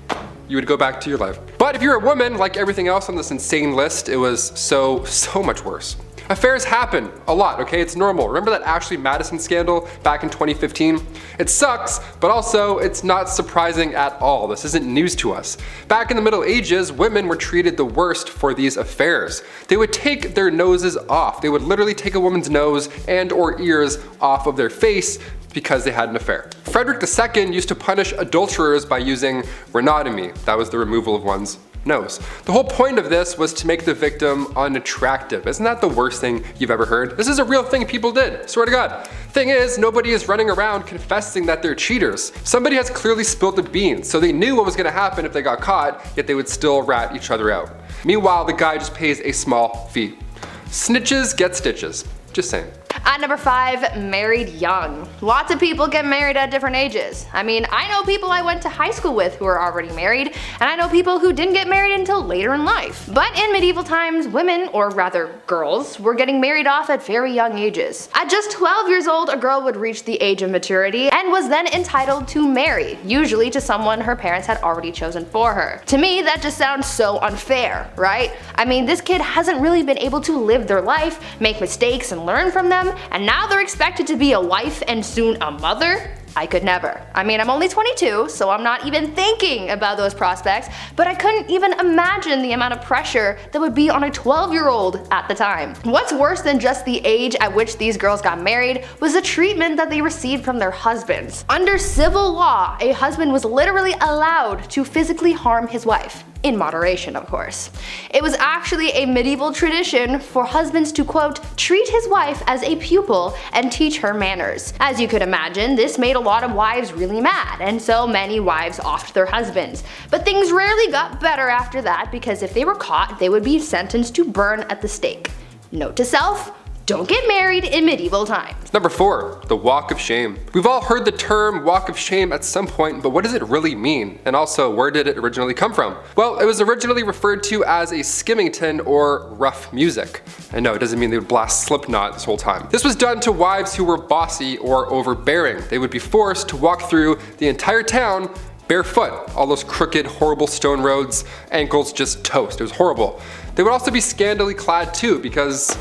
You would go back to your life. But if you're a woman, like everything else on this insane list, it was so much worse. Affairs happen a lot, okay? It's normal. Remember that Ashley Madison scandal back in 2015? It sucks, but also it's not surprising at all. This isn't news to us. Back in the Middle Ages, women were treated the worst for these affairs. They would take their noses off. They would literally take a woman's nose and or ears off of their face because they had an affair. Frederick II used to punish adulterers by using rhinotomy. That was the removal of one's nose. The whole point of this was to make the victim unattractive. Isn't that the worst thing you've ever heard? This is a real thing people did, swear to God. Thing is, nobody is running around confessing that they're cheaters. Somebody has clearly spilled the beans, so they knew what was gonna happen if they got caught, yet they would still rat each other out. Meanwhile, the guy just pays a small fee. Snitches get stitches. Just saying. At number 5, married young. Lots of people get married at different ages. I mean, I know people I went to high school with who are already married, and I know people who didn't get married until later in life. But in medieval times, women, or rather girls, were getting married off at very young ages. At just 12 years old, a girl would reach the age of maturity and was then entitled to marry, usually to someone her parents had already chosen for her. To me, that just sounds so unfair, right? I mean, this kid hasn't really been able to live their life, make mistakes and learn from them, and now they're expected to be a wife and soon a mother? I could never. I mean, I'm only 22, so I'm not even thinking about those prospects, but I couldn't even imagine the amount of pressure that would be on a 12-year-old at the time. What's worse than just the age at which these girls got married was the treatment that they received from their husbands. Under civil law, a husband was literally allowed to physically harm his wife. In moderation, of course. It was actually a medieval tradition for husbands to, quote, treat his wife as a pupil and teach her manners. As you could imagine, this made a lot of wives really mad, and so many wives offed their husbands. But things rarely got better after that, because if they were caught, they would be sentenced to burn at the stake. Note to self: don't get married in medieval times. Number 4, the walk of shame. We've all heard the term walk of shame at some point, but what does it really mean? And also, where did it originally come from? Well, it was originally referred to as a skimmington or rough music. And no, it doesn't mean they would blast Slipknot this whole time. This was done to wives who were bossy or overbearing. They would be forced to walk through the entire town barefoot, all those crooked, horrible stone roads, ankles just toast. It was horrible. They would also be scantily clad too, because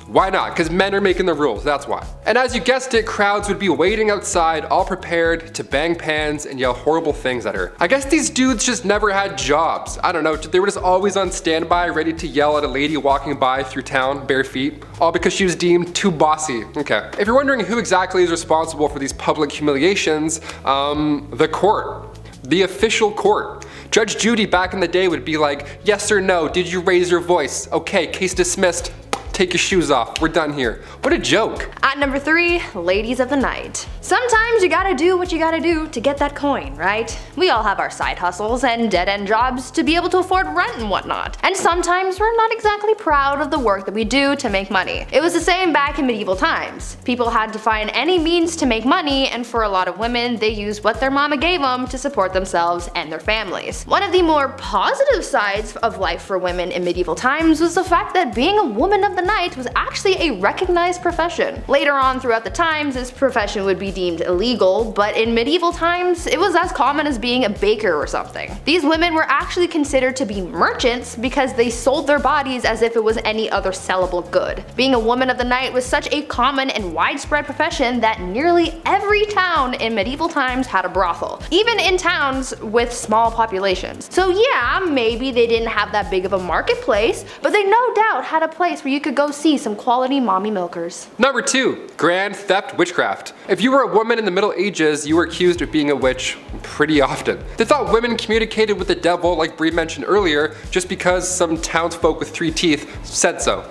why not? Because men are making the rules, that's why. And as you guessed it, crowds would be waiting outside, all prepared to bang pans and yell horrible things at her. I guess these dudes just never had jobs. I don't know, they were just always on standby, ready to yell at a lady walking by through town bare feet, all because she was deemed too bossy. Okay. If you're wondering who exactly is responsible for these public humiliations, the court. The official court. Judge Judy back in the day would be like, yes or no, did you raise your voice? Okay, case dismissed. Take your shoes off, we're done here. What a joke. At number 3, ladies of the night. Sometimes you gotta do what you gotta do to get that coin, right? We all have our side hustles and dead-end jobs to be able to afford rent and whatnot. And sometimes we're not exactly proud of the work that we do to make money. It was the same back in medieval times. People had to find any means to make money, and for a lot of women, they used what their mama gave them to support themselves and their families. One of the more positive sides of life for women in medieval times was the fact that being a woman of the night was actually a recognized profession. Later on throughout the times, this profession would be deemed illegal, but in medieval times, it was as common as being a baker or something. These women were actually considered to be merchants because they sold their bodies as if it was any other sellable good. Being a woman of the night was such a common and widespread profession that nearly every town in medieval times had a brothel, even in towns with small populations. So yeah, maybe they didn't have that big of a marketplace, but they no doubt had a place where you could go see some quality mommy milkers. Number 2, grand theft witchcraft. If you were a woman in the Middle Ages, you were accused of being a witch pretty often. They thought women communicated with the devil, like Bree mentioned earlier, just because some townsfolk with 3 teeth said so.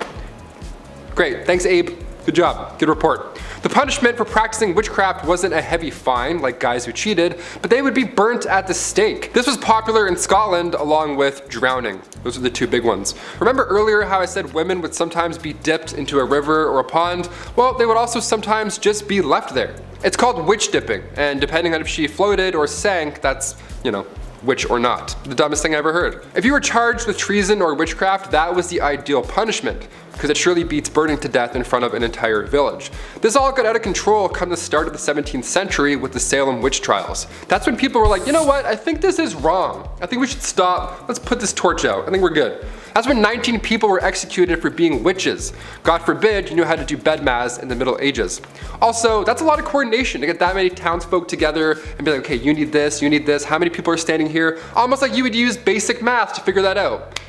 Great, thanks Abe. Good job, good report. The punishment for practicing witchcraft wasn't a heavy fine like guys who cheated, but they would be burnt at the stake. This was popular in Scotland along with drowning. Those are the 2 big ones. Remember earlier how I said women would sometimes be dipped into a river or a pond? Well, they would also sometimes just be left there. It's called witch dipping, and depending on if she floated or sank, that's, you know, witch or not. The dumbest thing I ever heard. If you were charged with treason or witchcraft, that was the ideal punishment, because it surely beats burning to death in front of an entire village. This all got out of control come the start of the 17th century with the Salem witch trials. That's when people were like, you know what, I think this is wrong. I think we should stop, let's put this torch out, I think we're good. That's when 19 people were executed for being witches. God forbid you knew how to do bedmas in the Middle Ages. Also, that's a lot of coordination to get that many townsfolk together and be like, okay, you need this, how many people are standing here? Almost like you would use basic math to figure that out.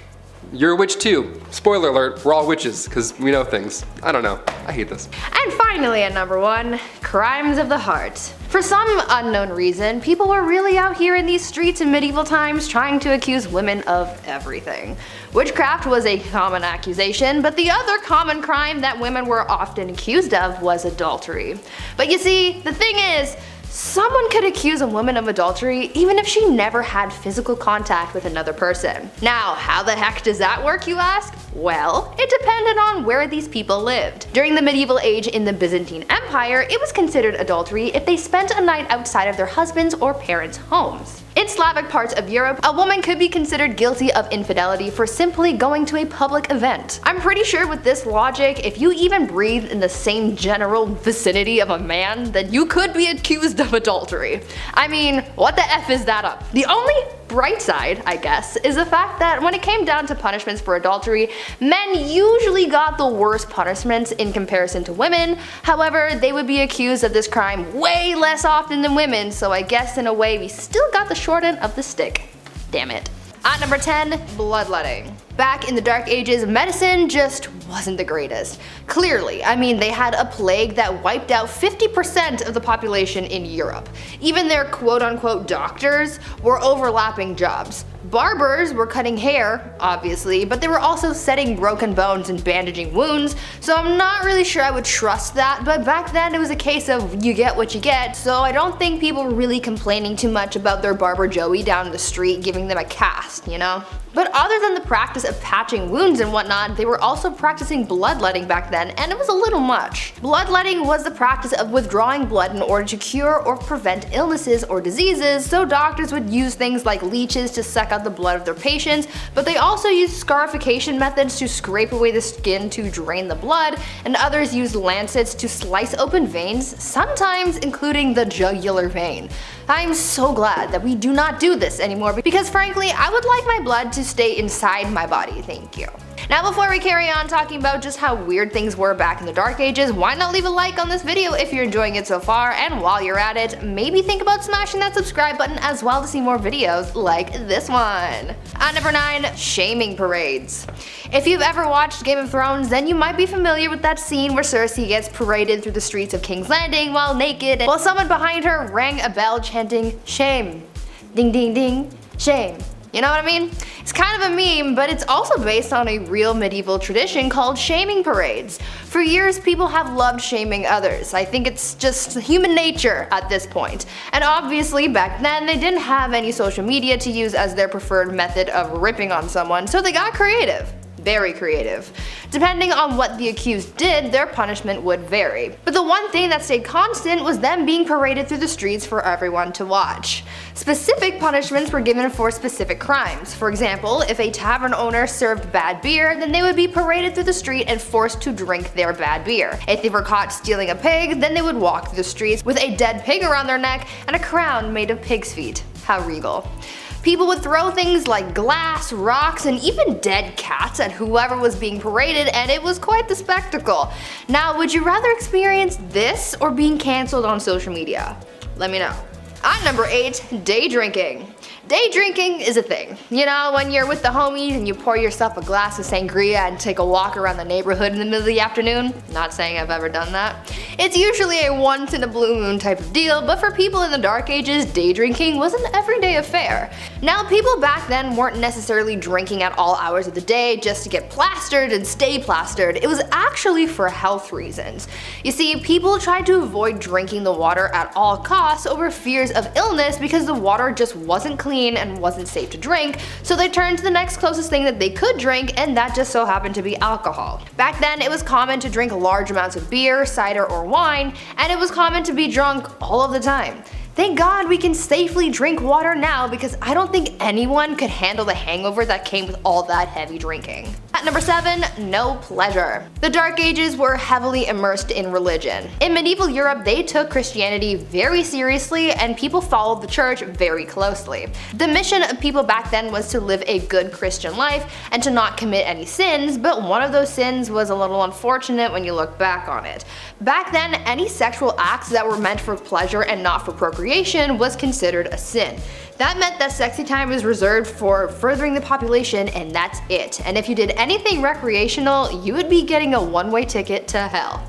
You're a witch too. Spoiler alert, we're all witches, because we know things. I don't know, I hate this. And finally at number 1, crimes of the heart. For some unknown reason, people were really out here in these streets in medieval times trying to accuse women of everything. Witchcraft was a common accusation, but the other common crime that women were often accused of was adultery. But you see, the thing is, someone could accuse a woman of adultery even if she never had physical contact with another person. Now, how the heck does that work, you ask? Well, it depended on where these people lived. During the medieval age in the Byzantine Empire, it was considered adultery if they spent a night outside of their husbands' or parents' homes. In Slavic parts of Europe, a woman could be considered guilty of infidelity for simply going to a public event. I'm pretty sure with this logic, if you even breathed in the same general vicinity of a man, then you could be accused of adultery. I mean, what the F is that up? The only bright side, I guess, is the fact that when it came down to punishments for adultery, men usually got the worst punishments in comparison to women. However, they would be accused of this crime way less often than women, so I guess in a way we still got the short end of the stick. Damn it. At number 10, bloodletting. Back in the Dark Ages, medicine just wasn't the greatest. Clearly, I mean, they had a plague that wiped out 50% of the population in Europe. Even their quote-unquote doctors were overlapping jobs. Barbers were cutting hair, obviously, but they were also setting broken bones and bandaging wounds, so I'm not really sure I would trust that, but back then it was a case of you get what you get, so I don't think people were really complaining too much about their barber Joey down the street giving them a cast, you know? But other than the practice of patching wounds and whatnot, they were also practicing bloodletting back then, and it was a little much. Bloodletting was the practice of withdrawing blood in order to cure or prevent illnesses or diseases, so doctors would use things like leeches to suck out the blood of their patients, but they also used scarification methods to scrape away the skin to drain the blood, and others used lancets to slice open veins, sometimes including the jugular vein. I'm so glad that we do not do this anymore because frankly, I would like my blood to stay inside my body, thank you. Now before we carry on talking about just how weird things were back in the Dark Ages, why not leave a like on this video if you're enjoying it so far, and while you're at it, maybe think about smashing that subscribe button as well to see more videos like this one. At number 9, shaming parades. If you've ever watched Game of Thrones, then you might be familiar with that scene where Cersei gets paraded through the streets of King's Landing while naked, while someone behind her rang a bell chanting, "Shame. Ding ding ding. Shame." You know what I mean? It's kind of a meme, but it's also based on a real medieval tradition called shaming parades. For years, people have loved shaming others. I think it's just human nature at this point. And obviously, back then, they didn't have any social media to use as their preferred method of ripping on someone, so they got creative. Very creative. Depending on what the accused did, their punishment would vary. But the one thing that stayed constant was them being paraded through the streets for everyone to watch. Specific punishments were given for specific crimes. For example, if a tavern owner served bad beer, then they would be paraded through the street and forced to drink their bad beer. If they were caught stealing a pig, then they would walk through the streets with a dead pig around their neck and a crown made of pig's feet. How regal. People would throw things like glass, rocks, and even dead cats at whoever was being paraded, and it was quite the spectacle. Now, would you rather experience this or being cancelled on social media? Let me know. At number 8, day drinking. Day drinking is a thing. You know, when you're with the homies and you pour yourself a glass of sangria and take a walk around the neighborhood in the middle of the afternoon. Not saying I've ever done that. It's usually a once in a blue moon type of deal, but for people in the Dark Ages, day drinking was an everyday affair. Now, people back then weren't necessarily drinking at all hours of the day just to get plastered and stay plastered. It was actually for health reasons. You see, people tried to avoid drinking the water at all costs over fears of illness because the water just wasn't clean and wasn't safe to drink, so they turned to the next closest thing that they could drink, and that just so happened to be alcohol. Back then, it was common to drink large amounts of beer, cider, or wine, and it was common to be drunk all of the time. Thank God we can safely drink water now because I don't think anyone could handle the hangover that came with all that heavy drinking. At number 7, no pleasure. The Dark Ages were heavily immersed in religion. In medieval Europe, they took Christianity very seriously and people followed the church very closely. The mission of people back then was to live a good Christian life and to not commit any sins, but one of those sins was a little unfortunate when you look back on it. Back then, any sexual acts that were meant for pleasure and not for procreation was considered a sin. That meant that sexy time was reserved for furthering the population, and that's it. And if you did anything recreational, you would be getting a one-way ticket to hell.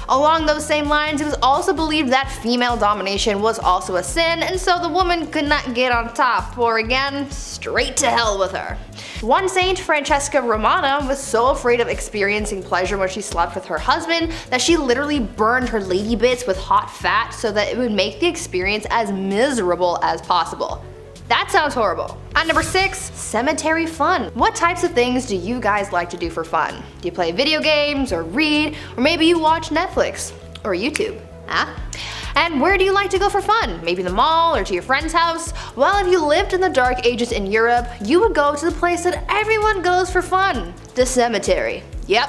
Along those same lines, it was also believed that female domination was also a sin, and so the woman could not get on top, or again, straight to hell with her. One saint, Francesca Romana, was so afraid of experiencing pleasure when she slept with her husband that she literally burned her lady bits with hot fat so that it would make the experience as miserable as possible. That sounds horrible. At number 6, cemetery fun. What types of things do you guys like to do for fun? Do you play video games, or read, or maybe you watch Netflix, or YouTube? Huh? And where do you like to go for fun? Maybe the mall or to your friend's house? Well, if you lived in the Dark Ages in Europe, you would go to the place that everyone goes for fun, the cemetery. Yep,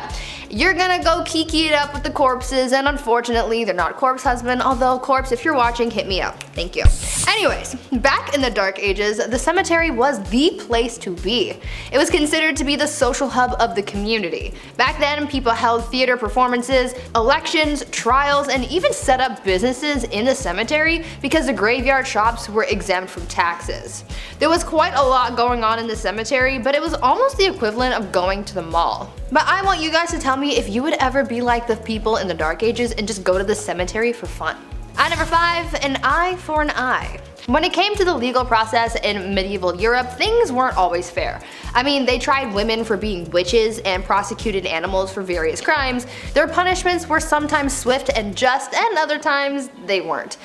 you're gonna go kiki it up with the corpses, and unfortunately they're not corpse husband, although corpse, if you're watching, hit me up. Thank you. Anyways, back in the Dark Ages, the cemetery was the place to be. It was considered to be the social hub of the community. Back then, people held theater performances, elections, trials, and even set up businesses in the cemetery because the graveyard shops were exempt from taxes. There was quite a lot going on in the cemetery, but it was almost the equivalent of going to the mall. But I want you guys to tell me if you would ever be like the people in the Dark Ages and just go to the cemetery for fun. At number 5, an eye for an eye. When it came to the legal process in medieval Europe, things weren't always fair. I mean, they tried women for being witches and prosecuted animals for various crimes. Their punishments were sometimes swift and just, and other times they weren't.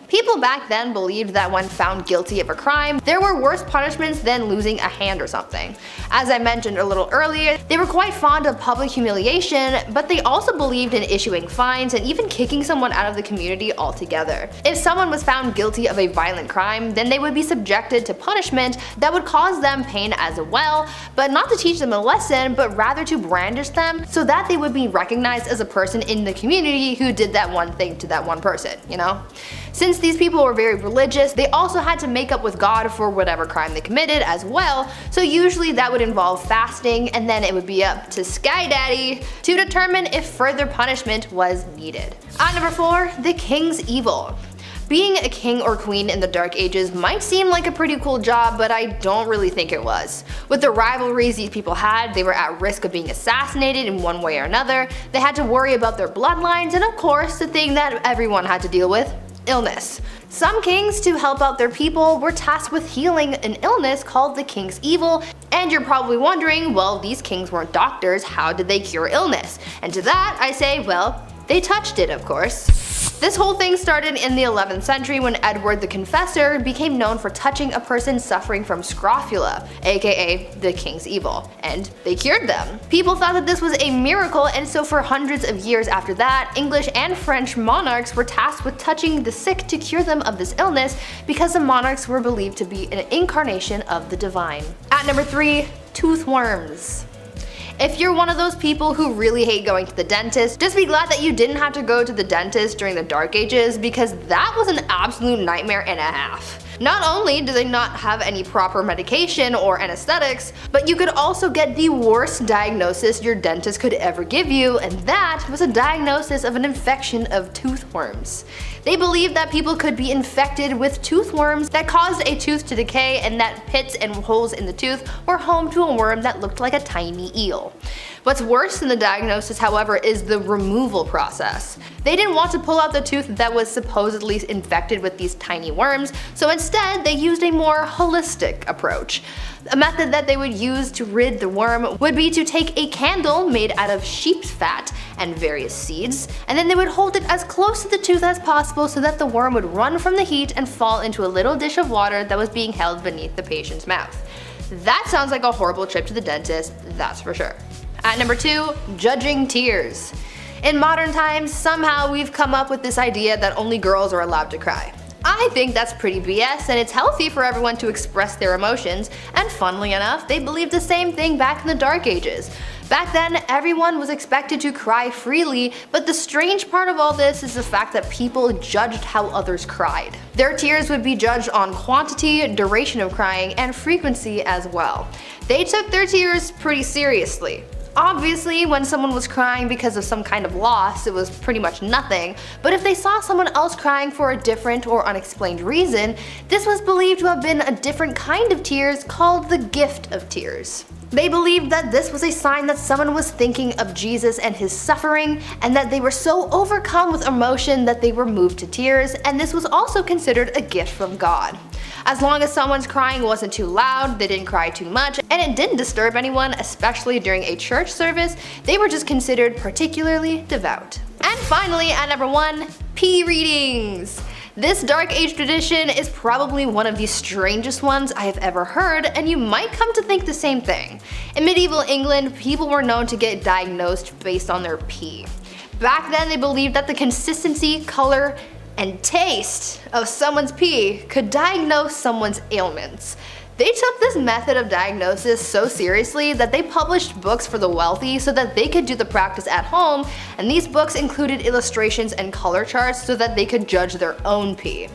People back then believed that when found guilty of a crime, there were worse punishments than losing a hand or something. As I mentioned a little earlier, they were quite fond of public humiliation, but they also believed in issuing fines and even kicking someone out of the community altogether. If someone was found guilty of a violent crime, then they would be subjected to punishment that would cause them pain as well, but not to teach them a lesson, but rather to brandish them so that they would be recognized as a person in the community who did that one thing to that one person, you know? Since these people were very religious, they also had to make up with God for whatever crime they committed as well, so usually that would involve fasting, and then it would be up to Sky Daddy to determine if further punishment was needed. At number 4, the King's Evil. Being a king or queen in the Dark Ages might seem like a pretty cool job, but I don't really think it was. With the rivalries these people had, they were at risk of being assassinated in one way or another, they had to worry about their bloodlines, and of course, the thing that everyone had to deal with, illness. Some kings, to help out their people, were tasked with healing an illness called the King's Evil, and you're probably wondering, well, these kings weren't doctors, how did they cure illness? And to that I say, well, they touched it, of course. This whole thing started in the 11th century when Edward the Confessor became known for touching a person suffering from scrofula, aka the King's Evil, and they cured them. People thought that this was a miracle, and so for hundreds of years after that, English and French monarchs were tasked with touching the sick to cure them of this illness because the monarchs were believed to be an incarnation of the divine. At number 3, tooth worms. If you're one of those people who really hate going to the dentist, just be glad that you didn't have to go to the dentist during the Dark Ages, because that was an absolute nightmare and a half. Not only do they not have any proper medication or anesthetics, but you could also get the worst diagnosis your dentist could ever give you, and that was a diagnosis of an infection of tooth worms. They believed that people could be infected with tooth worms that caused a tooth to decay, and that pits and holes in the tooth were home to a worm that looked like a tiny eel. What's worse than the diagnosis, however, is the removal process. They didn't want to pull out the tooth that was supposedly infected with these tiny worms, so instead they used a more holistic approach. A method that they would use to rid the worm would be to take a candle made out of sheep's fat and various seeds, and then they would hold it as close to the tooth as possible so that the worm would run from the heat and fall into a little dish of water that was being held beneath the patient's mouth. That sounds like a horrible trip to the dentist, that's for sure. At number 2, judging tears. In modern times, somehow we've come up with this idea that only girls are allowed to cry. I think that's pretty BS, and it's healthy for everyone to express their emotions, and funnily enough, they believed the same thing back in the Dark Ages. Back then, everyone was expected to cry freely, but the strange part of all this is the fact that people judged how others cried. Their tears would be judged on quantity, duration of crying, and frequency as well. They took their tears pretty seriously. Obviously, when someone was crying because of some kind of loss, it was pretty much nothing, but if they saw someone else crying for a different or unexplained reason, this was believed to have been a different kind of tears called the gift of tears. They believed that this was a sign that someone was thinking of Jesus and his suffering, and that they were so overcome with emotion that they were moved to tears, and this was also considered a gift from God. As long as someone's crying wasn't too loud, they didn't cry too much, and it didn't disturb anyone, especially during a church service, they were just considered particularly devout. And finally, at number 1, pee readings. This Dark Age tradition is probably one of the strangest ones I have ever heard, and you might come to think the same thing. In medieval England, people were known to get diagnosed based on their pee. Back then, they believed that the consistency, color, and taste of someone's pee could diagnose someone's ailments. They took this method of diagnosis so seriously that they published books for the wealthy so that they could do the practice at home, and these books included illustrations and color charts so that they could judge their own pee.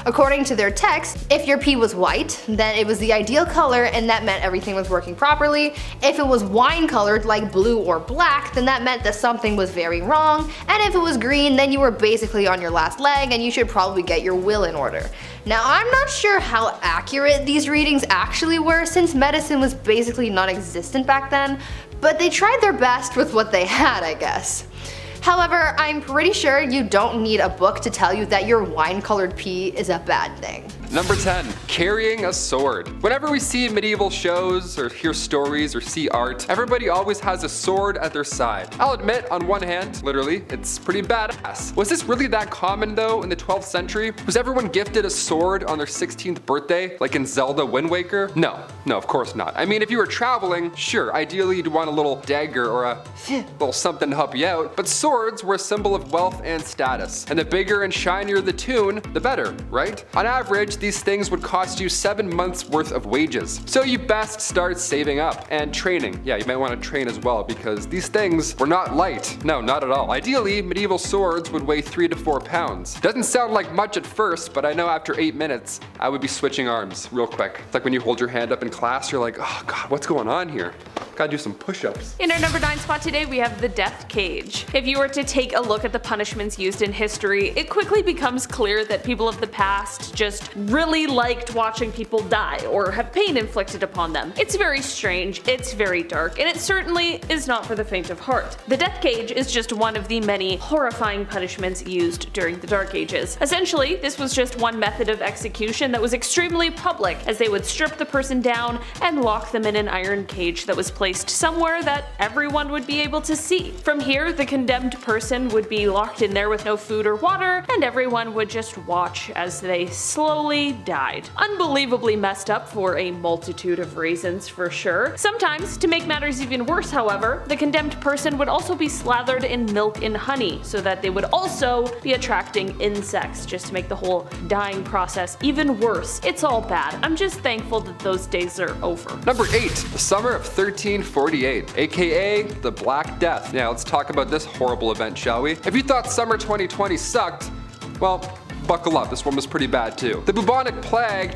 According to their text, if your pee was white, then it was the ideal color and that meant everything was working properly. If it was wine colored like blue or black, then that meant that something was very wrong. And if it was green, then you were basically on your last leg and you should probably get your will in order. Now, I'm not sure how accurate these readings actually were since medicine was basically non-existent back then, but they tried their best with what they had, I guess. However, I'm pretty sure you don't need a book to tell you that your wine-colored pee is a bad thing. Number 10, carrying a sword. Whenever we see medieval shows or hear stories or see art, everybody always has a sword at their side. I'll admit, on one hand, literally, it's pretty badass. Was this really that common though in the 12th century? Was everyone gifted a sword on their 16th birthday, like in Zelda Wind Waker? No, of course not. I mean, if you were traveling, sure, ideally you'd want a little dagger or a little something to help you out, but swords were a symbol of wealth and status. And the bigger and shinier the tune, the better, right? On average, these things would cost you 7 months worth of wages. So you best start saving up and training. Yeah, you might want to train as well because these things were not light. No, not at all. Ideally, medieval swords would weigh 3 to 4 pounds. Doesn't sound like much at first, but I know after 8 minutes, I would be switching arms real quick. It's like when you hold your hand up in class, you're like, oh God, what's going on here? Gotta do some push-ups. In our number 9 spot today, we have the death cage. If you were to take a look at the punishments used in history, it quickly becomes clear that people of the past just really liked watching people die or have pain inflicted upon them. It's very strange, it's very dark, and it certainly is not for the faint of heart. The death cage is just one of the many horrifying punishments used during the Dark Ages. Essentially, this was just one method of execution that was extremely public, as they would strip the person down and lock them in an iron cage that was placed somewhere that everyone would be able to see. From here, the condemned person would be locked in there with no food or water, and everyone would just watch as they slowly died. Unbelievably messed up for a multitude of reasons, for sure. Sometimes, to make matters even worse, however, the condemned person would also be slathered in milk and honey so that they would also be attracting insects, just to make the whole dying process even worse. It's all bad. I'm just thankful that those days are over. Number 8, the summer of 1348, aka the Black Death. Now let's talk about this horrible event, shall we? If you thought summer 2020 sucked, well, buckle up, this one was pretty bad too. The bubonic plague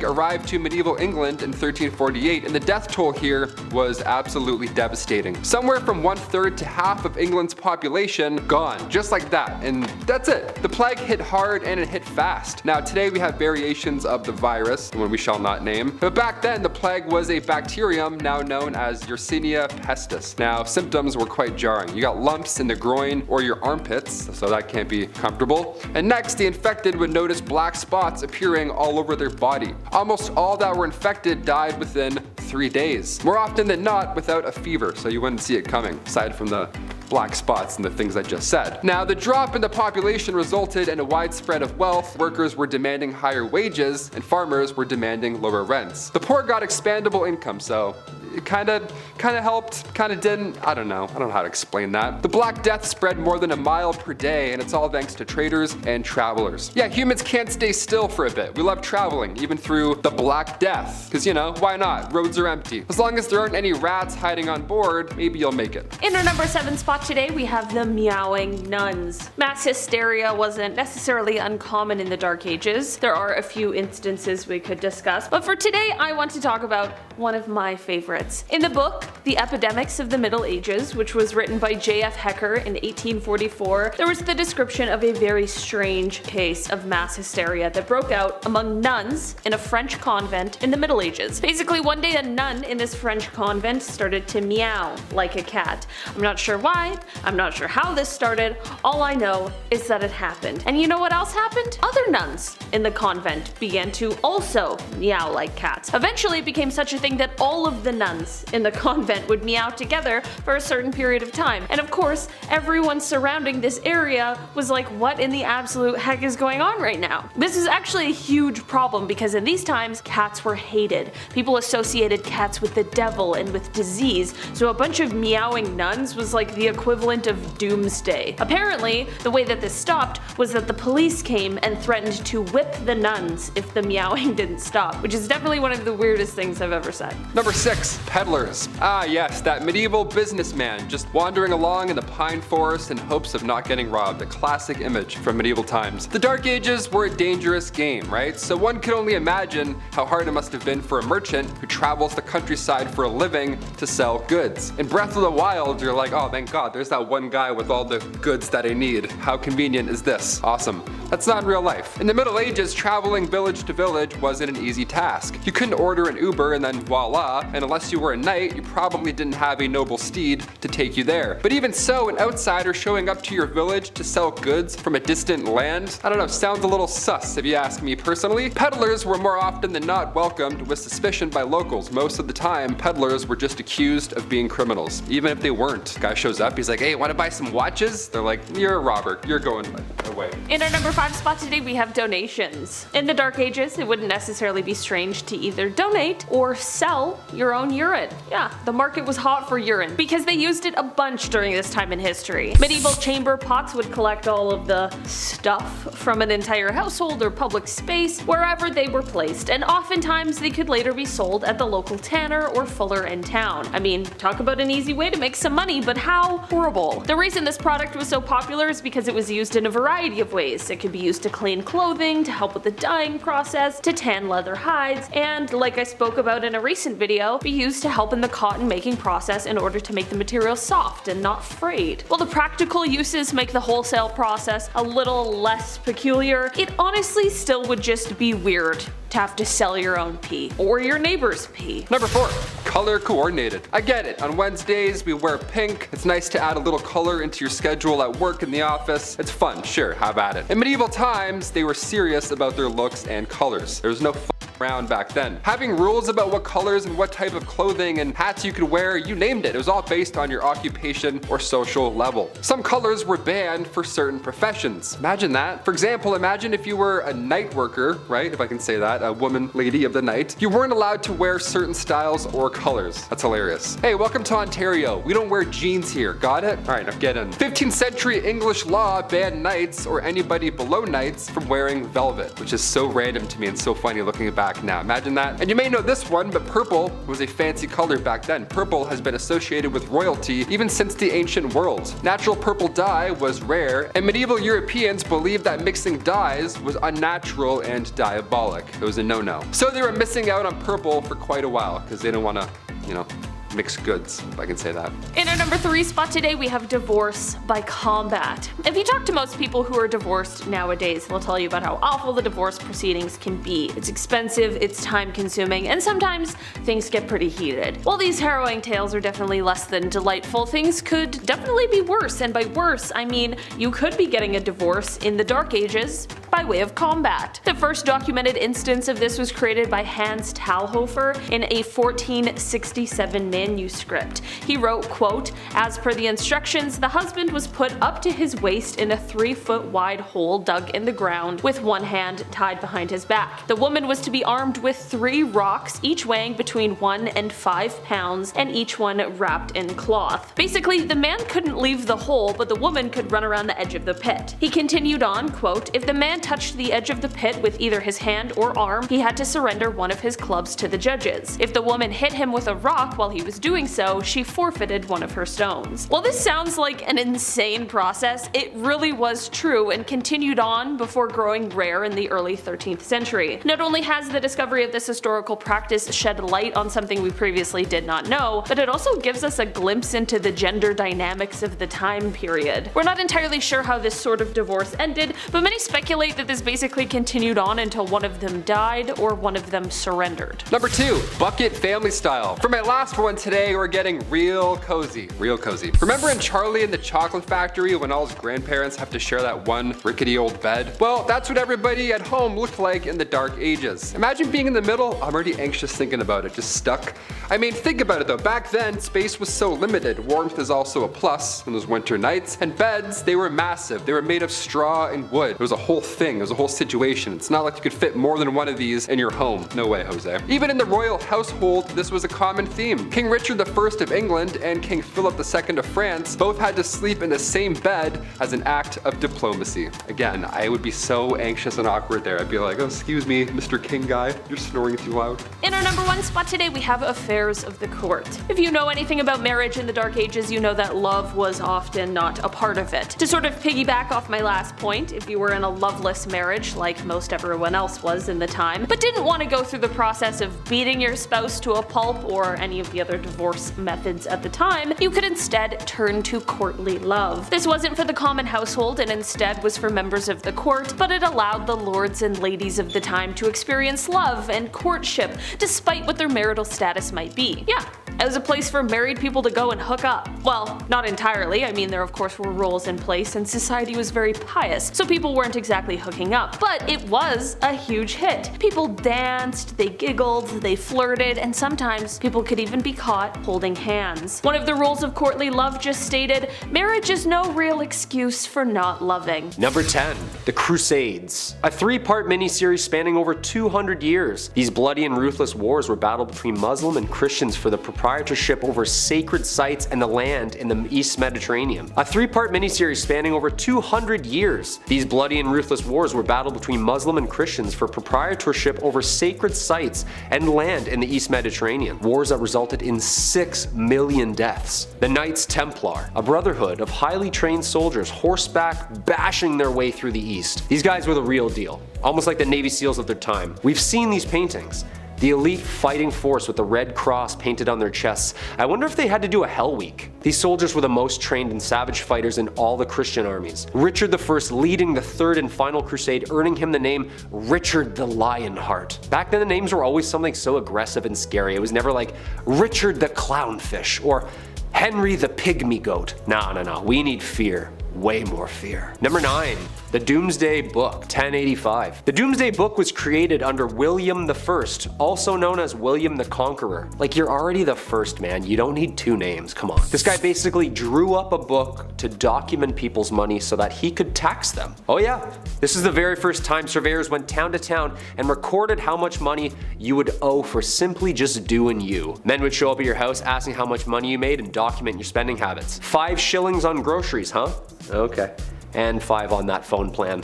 arrived to medieval England in 1348, and the death toll here was absolutely devastating. Somewhere from 1/3 to half of England's population gone, just like that, and that's it. The plague hit hard and it hit fast. Now today we have variations of the virus, the one we shall not name, but back then the plague was a bacterium now known as Yersinia pestis. Now symptoms were quite jarring. You got lumps in the groin or your armpits, so that can't be comfortable. And next, the infected would notice black spots appearing all over their body. Almost all that were infected died within 3 days. More often than not without a fever, so you wouldn't see it coming, aside from the black spots and the things I just said. Now, the drop in the population resulted in a widespread of wealth. Workers were demanding higher wages, and farmers were demanding lower rents. The poor got expandable income, so it kinda helped, kinda didn't. I don't know how to explain that. The Black Death spread more than a mile per day, and it's all thanks to traders and travelers. Yeah, humans can't stay still for a bit. We love traveling, even through the Black Death. Cause you know, why not? Roads are empty. As long as there aren't any rats hiding on board, maybe you'll make it. In our number 7 spot today, we have the meowing nuns. Mass hysteria wasn't necessarily uncommon in the Dark Ages. There are a few instances we could discuss, but for today I want to talk about one of my favorites. In the book, The Epidemics of the Middle Ages, which was written by J.F. Hecker in 1844, there was the description of a very strange case of mass hysteria that broke out among nuns in a French convent in the Middle Ages. Basically, one day a nun in this French convent started to meow like a cat. I'm not sure why, I'm not sure how this started, all I know is that it happened. And you know what else happened? Other nuns in the convent began to also meow like cats. Eventually it became such a thing that all of the nuns in the convent would meow together for a certain period of time. And of course, everyone surrounding this area was like, what in the absolute heck is going on right now? This is actually a huge problem because in these times, cats were hated. People associated cats with the devil and with disease, so a bunch of meowing nuns was like the equivalent of doomsday. Apparently, the way that this stopped was that the police came and threatened to whip the nuns if the meowing didn't stop, which is definitely one of the weirdest things I've ever said. Number 6, Peddlers. Ah yes, that medieval businessman just wandering along in the pine forest in hopes of not getting robbed. A classic image from medieval times. The Dark Ages were a dangerous game, right? So one could only imagine how hard it must have been for a merchant who travels the countryside for a living to sell goods. In Breath of the Wild, you're like, oh thank God, there's that one guy with all the goods that I need. How convenient is this? Awesome. That's not real life. In the Middle Ages, traveling village to village wasn't an easy task. You couldn't order an Uber and then voila, and unless you were a knight, you probably didn't have a noble steed to take you there. But even so, an outsider showing up to your village to sell goods from a distant land, I don't know, sounds a little sus if you ask me personally. Peddlers were more often than not welcomed with suspicion by locals. Most of the time, peddlers were just accused of being criminals, even if they weren't. Guy shows up, he's like, hey, wanna buy some watches? They're like, you're a robber, you're going away. In our number 5 spot today, we have donations. In the Dark Ages, it wouldn't necessarily be strange to either donate or sell your own urine. Yeah, the market was hot for urine because they used it a bunch during this time in history. Medieval chamber pots would collect all of the stuff from an entire household or public space wherever they were placed, and oftentimes they could later be sold at the local tanner or fuller in town. I mean, talk about an easy way to make some money, but how horrible. The reason this product was so popular is because it was used in a variety of ways. It could be used to clean clothing, to help with the dyeing process, to tan leather hides, and like I spoke about in a recent video, be used to help in the cotton making process in order to make the material soft and not frayed. While the practical uses make the wholesale process a little less peculiar, it honestly still would just be weird to have to sell your own pee or your neighbor's pee. Number 4, color coordinated. I get it, on Wednesdays we wear pink. It's nice to add a little color into your schedule at work, in the office. It's fun, sure, have at it. In medieval times, they were serious about their looks and colors. There was no around back then. Having rules about what colors and what type of clothing and hats you could wear, you named it. It was all based on your occupation or social level. Some colors were banned for certain professions. Imagine that. For example, imagine if you were a night worker, right? If I can say that, a woman, lady of the night. You weren't allowed to wear certain styles or colors. That's hilarious. Hey, welcome to Ontario. We don't wear jeans here. Got it? All right, now get in. 15th century English law banned knights or anybody below knights from wearing velvet, which is so random to me and so funny looking back now. Imagine that. And you may know this one, but purple was a fancy color back then. Purple has been associated with royalty even since the ancient world. Natural purple dye was rare, and medieval Europeans believed that mixing dyes was unnatural and diabolic. It was a no-no. So they were missing out on purple for quite a while because they didn't want to, you know, mixed goods, if I can say that. In our number 3 spot today, we have divorce by combat. If you talk to most people who are divorced nowadays, they'll tell you about how awful the divorce proceedings can be. It's expensive, it's time consuming, and sometimes things get pretty heated. While these harrowing tales are definitely less than delightful, things could definitely be worse, and by worse, I mean you could be getting a divorce in the Dark Ages by way of combat. The first documented instance of this was created by Hans Talhofer in a 1467 manuscript. He wrote, quote, "As per the instructions, the husband was put up to his waist in a 3-foot wide hole dug in the ground with one hand tied behind his back. The woman was to be armed with 3 rocks, each weighing between 1 and 5 pounds, and each one wrapped in cloth. Basically, the man couldn't leave the hole, but the woman could run around the edge of the pit." He continued on, quote, "If the man touched the edge of the pit with either his hand or arm, he had to surrender one of his clubs to the judges. If the woman hit him with a rock while he was doing so, she forfeited one of her stones." While this sounds like an insane process, it really was true and continued on before growing rare in the early 13th century. Not only has the discovery of this historical practice shed light on something we previously did not know, but it also gives us a glimpse into the gender dynamics of the time period. We're not entirely sure how this sort of divorce ended, but many speculate that this basically continued on until one of them died or one of them surrendered. Number 2, bucket family style. For my last one today, we're getting real cozy. Real cozy. Remember in Charlie and the Chocolate Factory when all his grandparents have to share that one rickety old bed? Well, that's what everybody at home looked like in the Dark Ages. Imagine being in the middle. I'm already anxious thinking about it, just stuck. I mean, think about it though. Back then, space was so limited. Warmth is also a plus in those winter nights. And beds, they were massive. They were made of straw and wood. It was a whole thing. It was a whole situation. It's not like you could fit more than one of these in your home. No way, Jose. Even in the royal household, this was a common theme. King Richard I of England and King Philip II of France both had to sleep in the same bed as an act of diplomacy. Again, I would be so anxious and awkward there. I'd be like, oh, excuse me, Mr. King guy, you're snoring too loud. In our number 1 spot today, we have affair affairs of the court. If you know anything about marriage in the Dark Ages, you know that love was often not a part of it. To sort of piggyback off my last point, if you were in a loveless marriage, like most everyone else was in the time, but didn't want to go through the process of beating your spouse to a pulp or any of the other divorce methods at the time, you could instead turn to courtly love. This wasn't for the common household and instead was for members of the court, but it allowed the lords and ladies of the time to experience love and courtship despite what their marital status might be. Yeah, it was a place for married people to go and hook up. Well, not entirely. I mean, there of course were rules in place and society was very pious, so people weren't exactly hooking up, but it was a huge hit. People danced, they giggled, they flirted, and sometimes people could even be caught holding hands. One of the rules of courtly love just stated, marriage is no real excuse for not loving. Number 10. The Crusades. A 3-part miniseries spanning over 200 years. These bloody and ruthless wars were battled between Muslim and Christians for the proprietorship over sacred sites and the land in the East Mediterranean. A 3-part miniseries spanning over 200 years. These bloody and ruthless wars were battled between Muslim and Christians for proprietorship over sacred sites and land in the East Mediterranean. Wars that resulted in 6 million deaths. The Knights Templar, a brotherhood of highly trained soldiers horseback bashing their way through the East. These guys were the real deal, almost like the Navy SEALs of their time. We've seen these paintings. The elite fighting force with the red cross painted on their chests. I wonder if they had to do a Hell Week. These soldiers were the most trained and savage fighters in all the Christian armies. Richard I leading the third and final crusade, earning him the name Richard the Lionheart. Back then the names were always something so aggressive and scary. It was never like Richard the Clownfish or Henry the Pygmy Goat. No, we need fear. Way more fear. Number 9. The Doomsday Book, 1085. The Doomsday Book was created under William I, also known as William the Conqueror. Like, you're already the first, man. You don't need 2 names, come on. This guy basically drew up a book to document people's money so that he could tax them. Oh yeah, this is the very first time surveyors went town to town and recorded how much money you would owe for simply just doing you. Men would show up at your house asking how much money you made and document your spending habits. 5 shillings on groceries, huh? Okay. And 5 on that phone plan.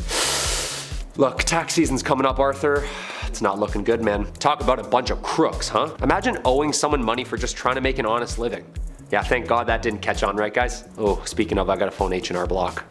Look, tax season's coming up, Arthur. It's not looking good, man. Talk about a bunch of crooks, huh? Imagine owing someone money for just trying to make an honest living. Yeah, thank God that didn't catch on, right guys? Oh, speaking of, I gotta phone H&R Block.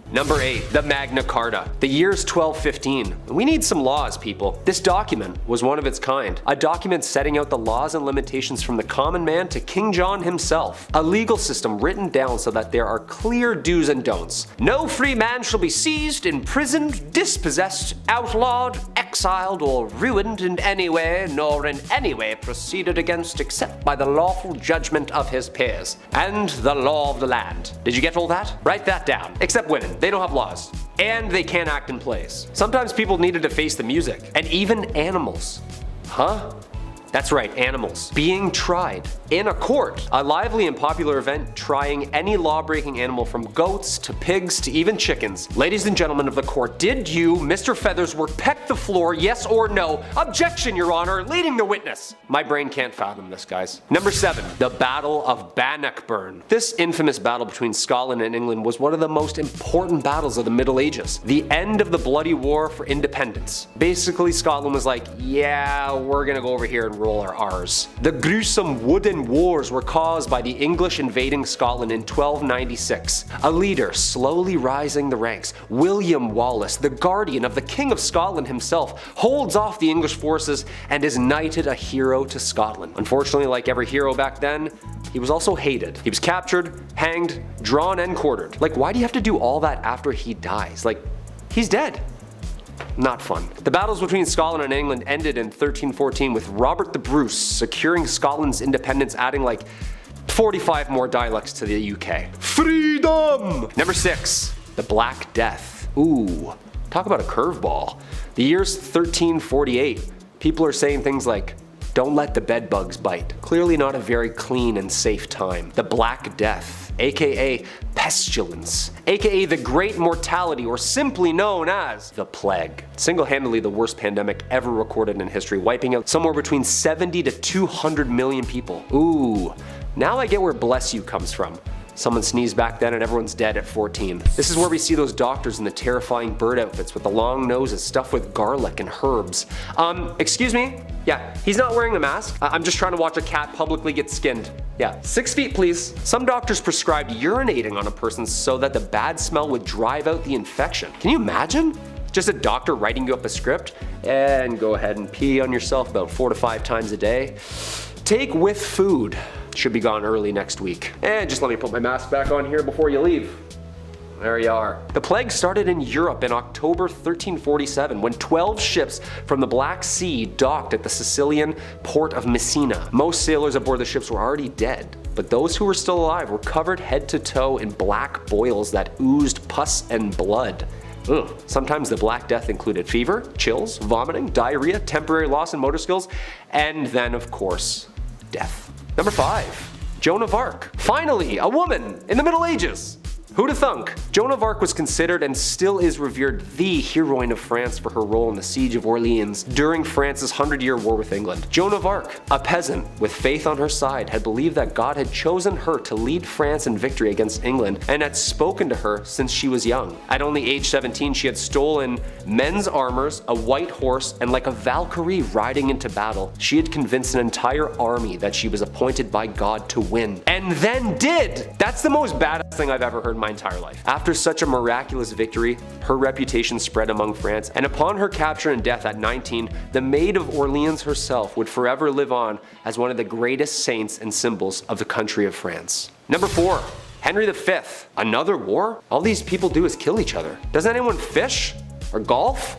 Number 8. The Magna Carta. The year's 1215. We need some laws, people. This document was one of its kind. A document setting out the laws and limitations from the common man to King John himself. A legal system written down so that there are clear do's and don'ts. No free man shall be seized, imprisoned, dispossessed, outlawed, exiled, or ruined in any way, nor in any way proceeded against except by the lawful judgment of his peers, and the law of the land. Did you get all that? Write that down. Except women. They don't have laws. And they can't act in plays. Sometimes people needed to face the music. And even animals. Huh? That's right, animals. Being tried. In a court. A lively and popular event trying any law-breaking animal from goats to pigs to even chickens. Ladies and gentlemen of the court, did you, Mr. Feathersworth, peck the floor, yes or no? Objection, Your Honor, leading the witness. My brain can't fathom this, guys. Number 7. The Battle of Bannockburn. This infamous battle between Scotland and England was one of the most important battles of the Middle Ages. The end of the bloody war for independence. Basically, Scotland was like, yeah, we're gonna go over here and roll our R's. The gruesome wooden wars were caused by the English invading Scotland in 1296. A leader slowly rising the ranks, William Wallace, the guardian of the King of Scotland himself, holds off the English forces and is knighted a hero to Scotland. Unfortunately, like every hero back then, he was also hated. He was captured, hanged, drawn, and quartered. Like, why do you have to do all that after he dies? Like, he's dead. Not fun. The battles between Scotland and England ended in 1314 with Robert the Bruce securing Scotland's independence, adding like 45 more dialects to the UK. Freedom! Number 6. The Black Death. Ooh, talk about a curveball. The year's 1348. People are saying things like, don't let the bed bugs bite. Clearly not a very clean and safe time. The Black Death, aka pestilence, aka the Great Mortality, or simply known as the Plague. Single-handedly the worst pandemic ever recorded in history, wiping out somewhere between 70 to 200 million people. Ooh, now I get where bless you comes from. Someone sneezed back then and everyone's dead at 14. This is where we see those doctors in the terrifying bird outfits with the long noses stuffed with garlic and herbs. Excuse me? Yeah, he's not wearing a mask. I'm just trying to watch a cat publicly get skinned. Yeah, 6 feet please. Some doctors prescribed urinating on a person so that the bad smell would drive out the infection. Can you imagine? Just a doctor writing you up a script and go ahead and pee on yourself about 4 to 5 times a day. Take with food. Should be gone early next week. And just let me put my mask back on here before you leave. There you are. The plague started in Europe in October 1347 when 12 ships from the Black Sea docked at the Sicilian port of Messina. Most sailors aboard the ships were already dead, but those who were still alive were covered head to toe in black boils that oozed pus and blood. Ugh. Sometimes the Black Death included fever, chills, vomiting, diarrhea, temporary loss in motor skills, and then of course, death. Number 5. Joan of Arc. Finally, a woman in the Middle Ages. Who'da thunk? Joan of Arc was considered and still is revered the heroine of France for her role in the Siege of Orleans during France's 100-year war with England. Joan of Arc, a peasant with faith on her side, had believed that God had chosen her to lead France in victory against England and had spoken to her since she was young. At only age 17, she had stolen men's armors, a white horse, and like a Valkyrie riding into battle, she had convinced an entire army that she was appointed by God to win. And then did! That's the most badass thing I've ever heard in my entire life. After such a miraculous victory, her reputation spread among France, and upon her capture and death at 19, the Maid of Orleans herself would forever live on as one of the greatest saints and symbols of the country of France. Number 4. Henry V. Another war? All these people do is kill each other. Does anyone fish? Or golf?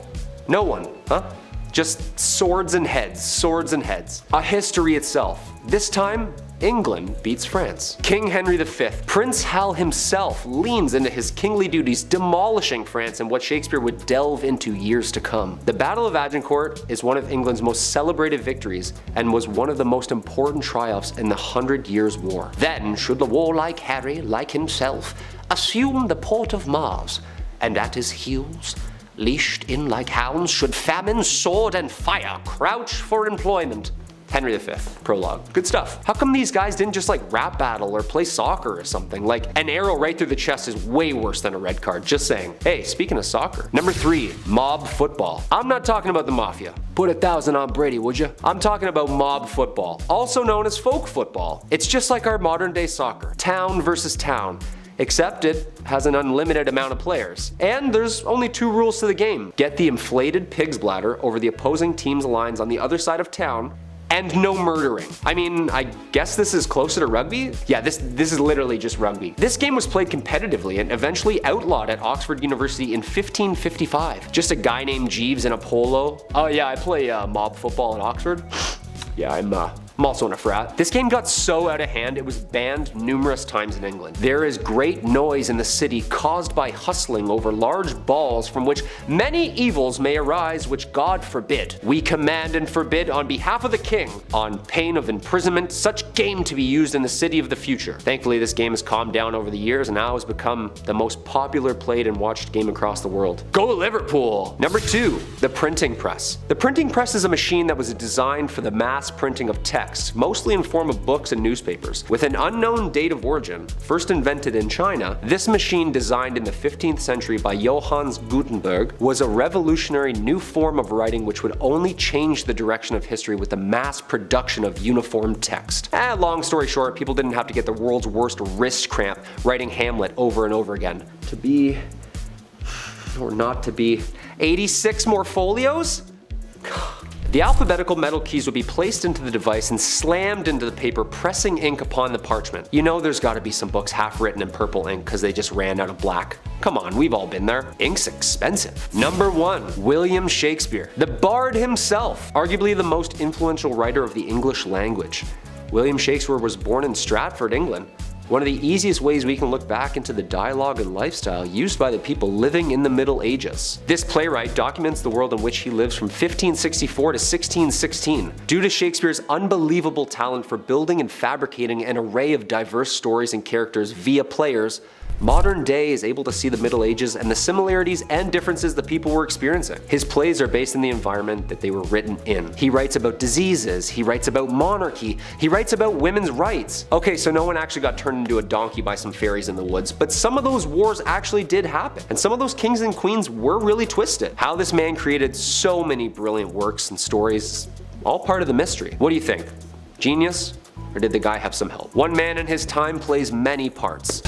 No one, huh? Just swords and heads, swords and heads. A history itself. This time, England beats France. King Henry V, Prince Hal himself, leans into his kingly duties, demolishing France in what Shakespeare would delve into years to come. The Battle of Agincourt is one of England's most celebrated victories and was one of the most important triumphs in the 100 Years' War. Then should the warlike Harry, like himself, assume the port of Mars, and at his heels, leashed in like hounds, should famine, sword, and fire crouch for employment. Henry V. Prologue. Good stuff. How come these guys didn't just like rap battle or play soccer or something? Like an arrow right through the chest is way worse than a red card, just saying. Hey, speaking of soccer. Number 3, mob football. I'm not talking about the mafia. Put 1,000 on Brady, would you? I'm talking about mob football, also known as folk football. It's just like our modern day soccer. Town versus town. Except it has an unlimited amount of players. And there's only 2 rules to the game. Get the inflated pig's bladder over the opposing team's lines on the other side of town, and no murdering. I mean, I guess this is closer to rugby? Yeah, this is literally just rugby. This game was played competitively and eventually outlawed at Oxford University in 1555. Just a guy named Jeeves in a polo. Oh yeah, I play mob football at Oxford. Yeah, I'm also in a frat. This game got so out of hand it was banned numerous times in England. There is great noise in the city caused by hustling over large balls from which many evils may arise which God forbid. We command and forbid on behalf of the king, on pain of imprisonment, such game to be used in the city of the future. Thankfully this game has calmed down over the years and now has become the most popular played and watched game across the world. Go Liverpool! Number 2, the printing press. The printing press is a machine that was designed for the mass printing of text, mostly in form of books and newspapers. With an unknown date of origin, first invented in China, this machine designed in the 15th century by Johannes Gutenberg was a revolutionary new form of writing which would only change the direction of history with the mass production of uniform text. Long story short, people didn't have to get the world's worst wrist cramp writing Hamlet over and over again. To be, or not to be, 86 more folios? The alphabetical metal keys would be placed into the device and slammed into the paper, pressing ink upon the parchment. You know there's gotta be some books half written in purple ink because they just ran out of black. Come on, we've all been there. Ink's expensive. Number 1, William Shakespeare. The Bard himself, arguably the most influential writer of the English language. William Shakespeare was born in Stratford, England. One of the easiest ways we can look back into the dialogue and lifestyle used by the people living in the Middle Ages. This playwright documents the world in which he lives from 1564 to 1616. Due to Shakespeare's unbelievable talent for building and fabricating an array of diverse stories and characters via players, Modern day is able to see the Middle Ages and the similarities and differences the people were experiencing. His plays are based in the environment that they were written in. He writes about diseases, he writes about monarchy, he writes about women's rights. Okay, so no one actually got turned into a donkey by some fairies in the woods, but some of those wars actually did happen, and some of those kings and queens were really twisted. How this man created so many brilliant works and stories, all part of the mystery. What do you think? Genius? Or did the guy have some help? One man in his time plays many parts.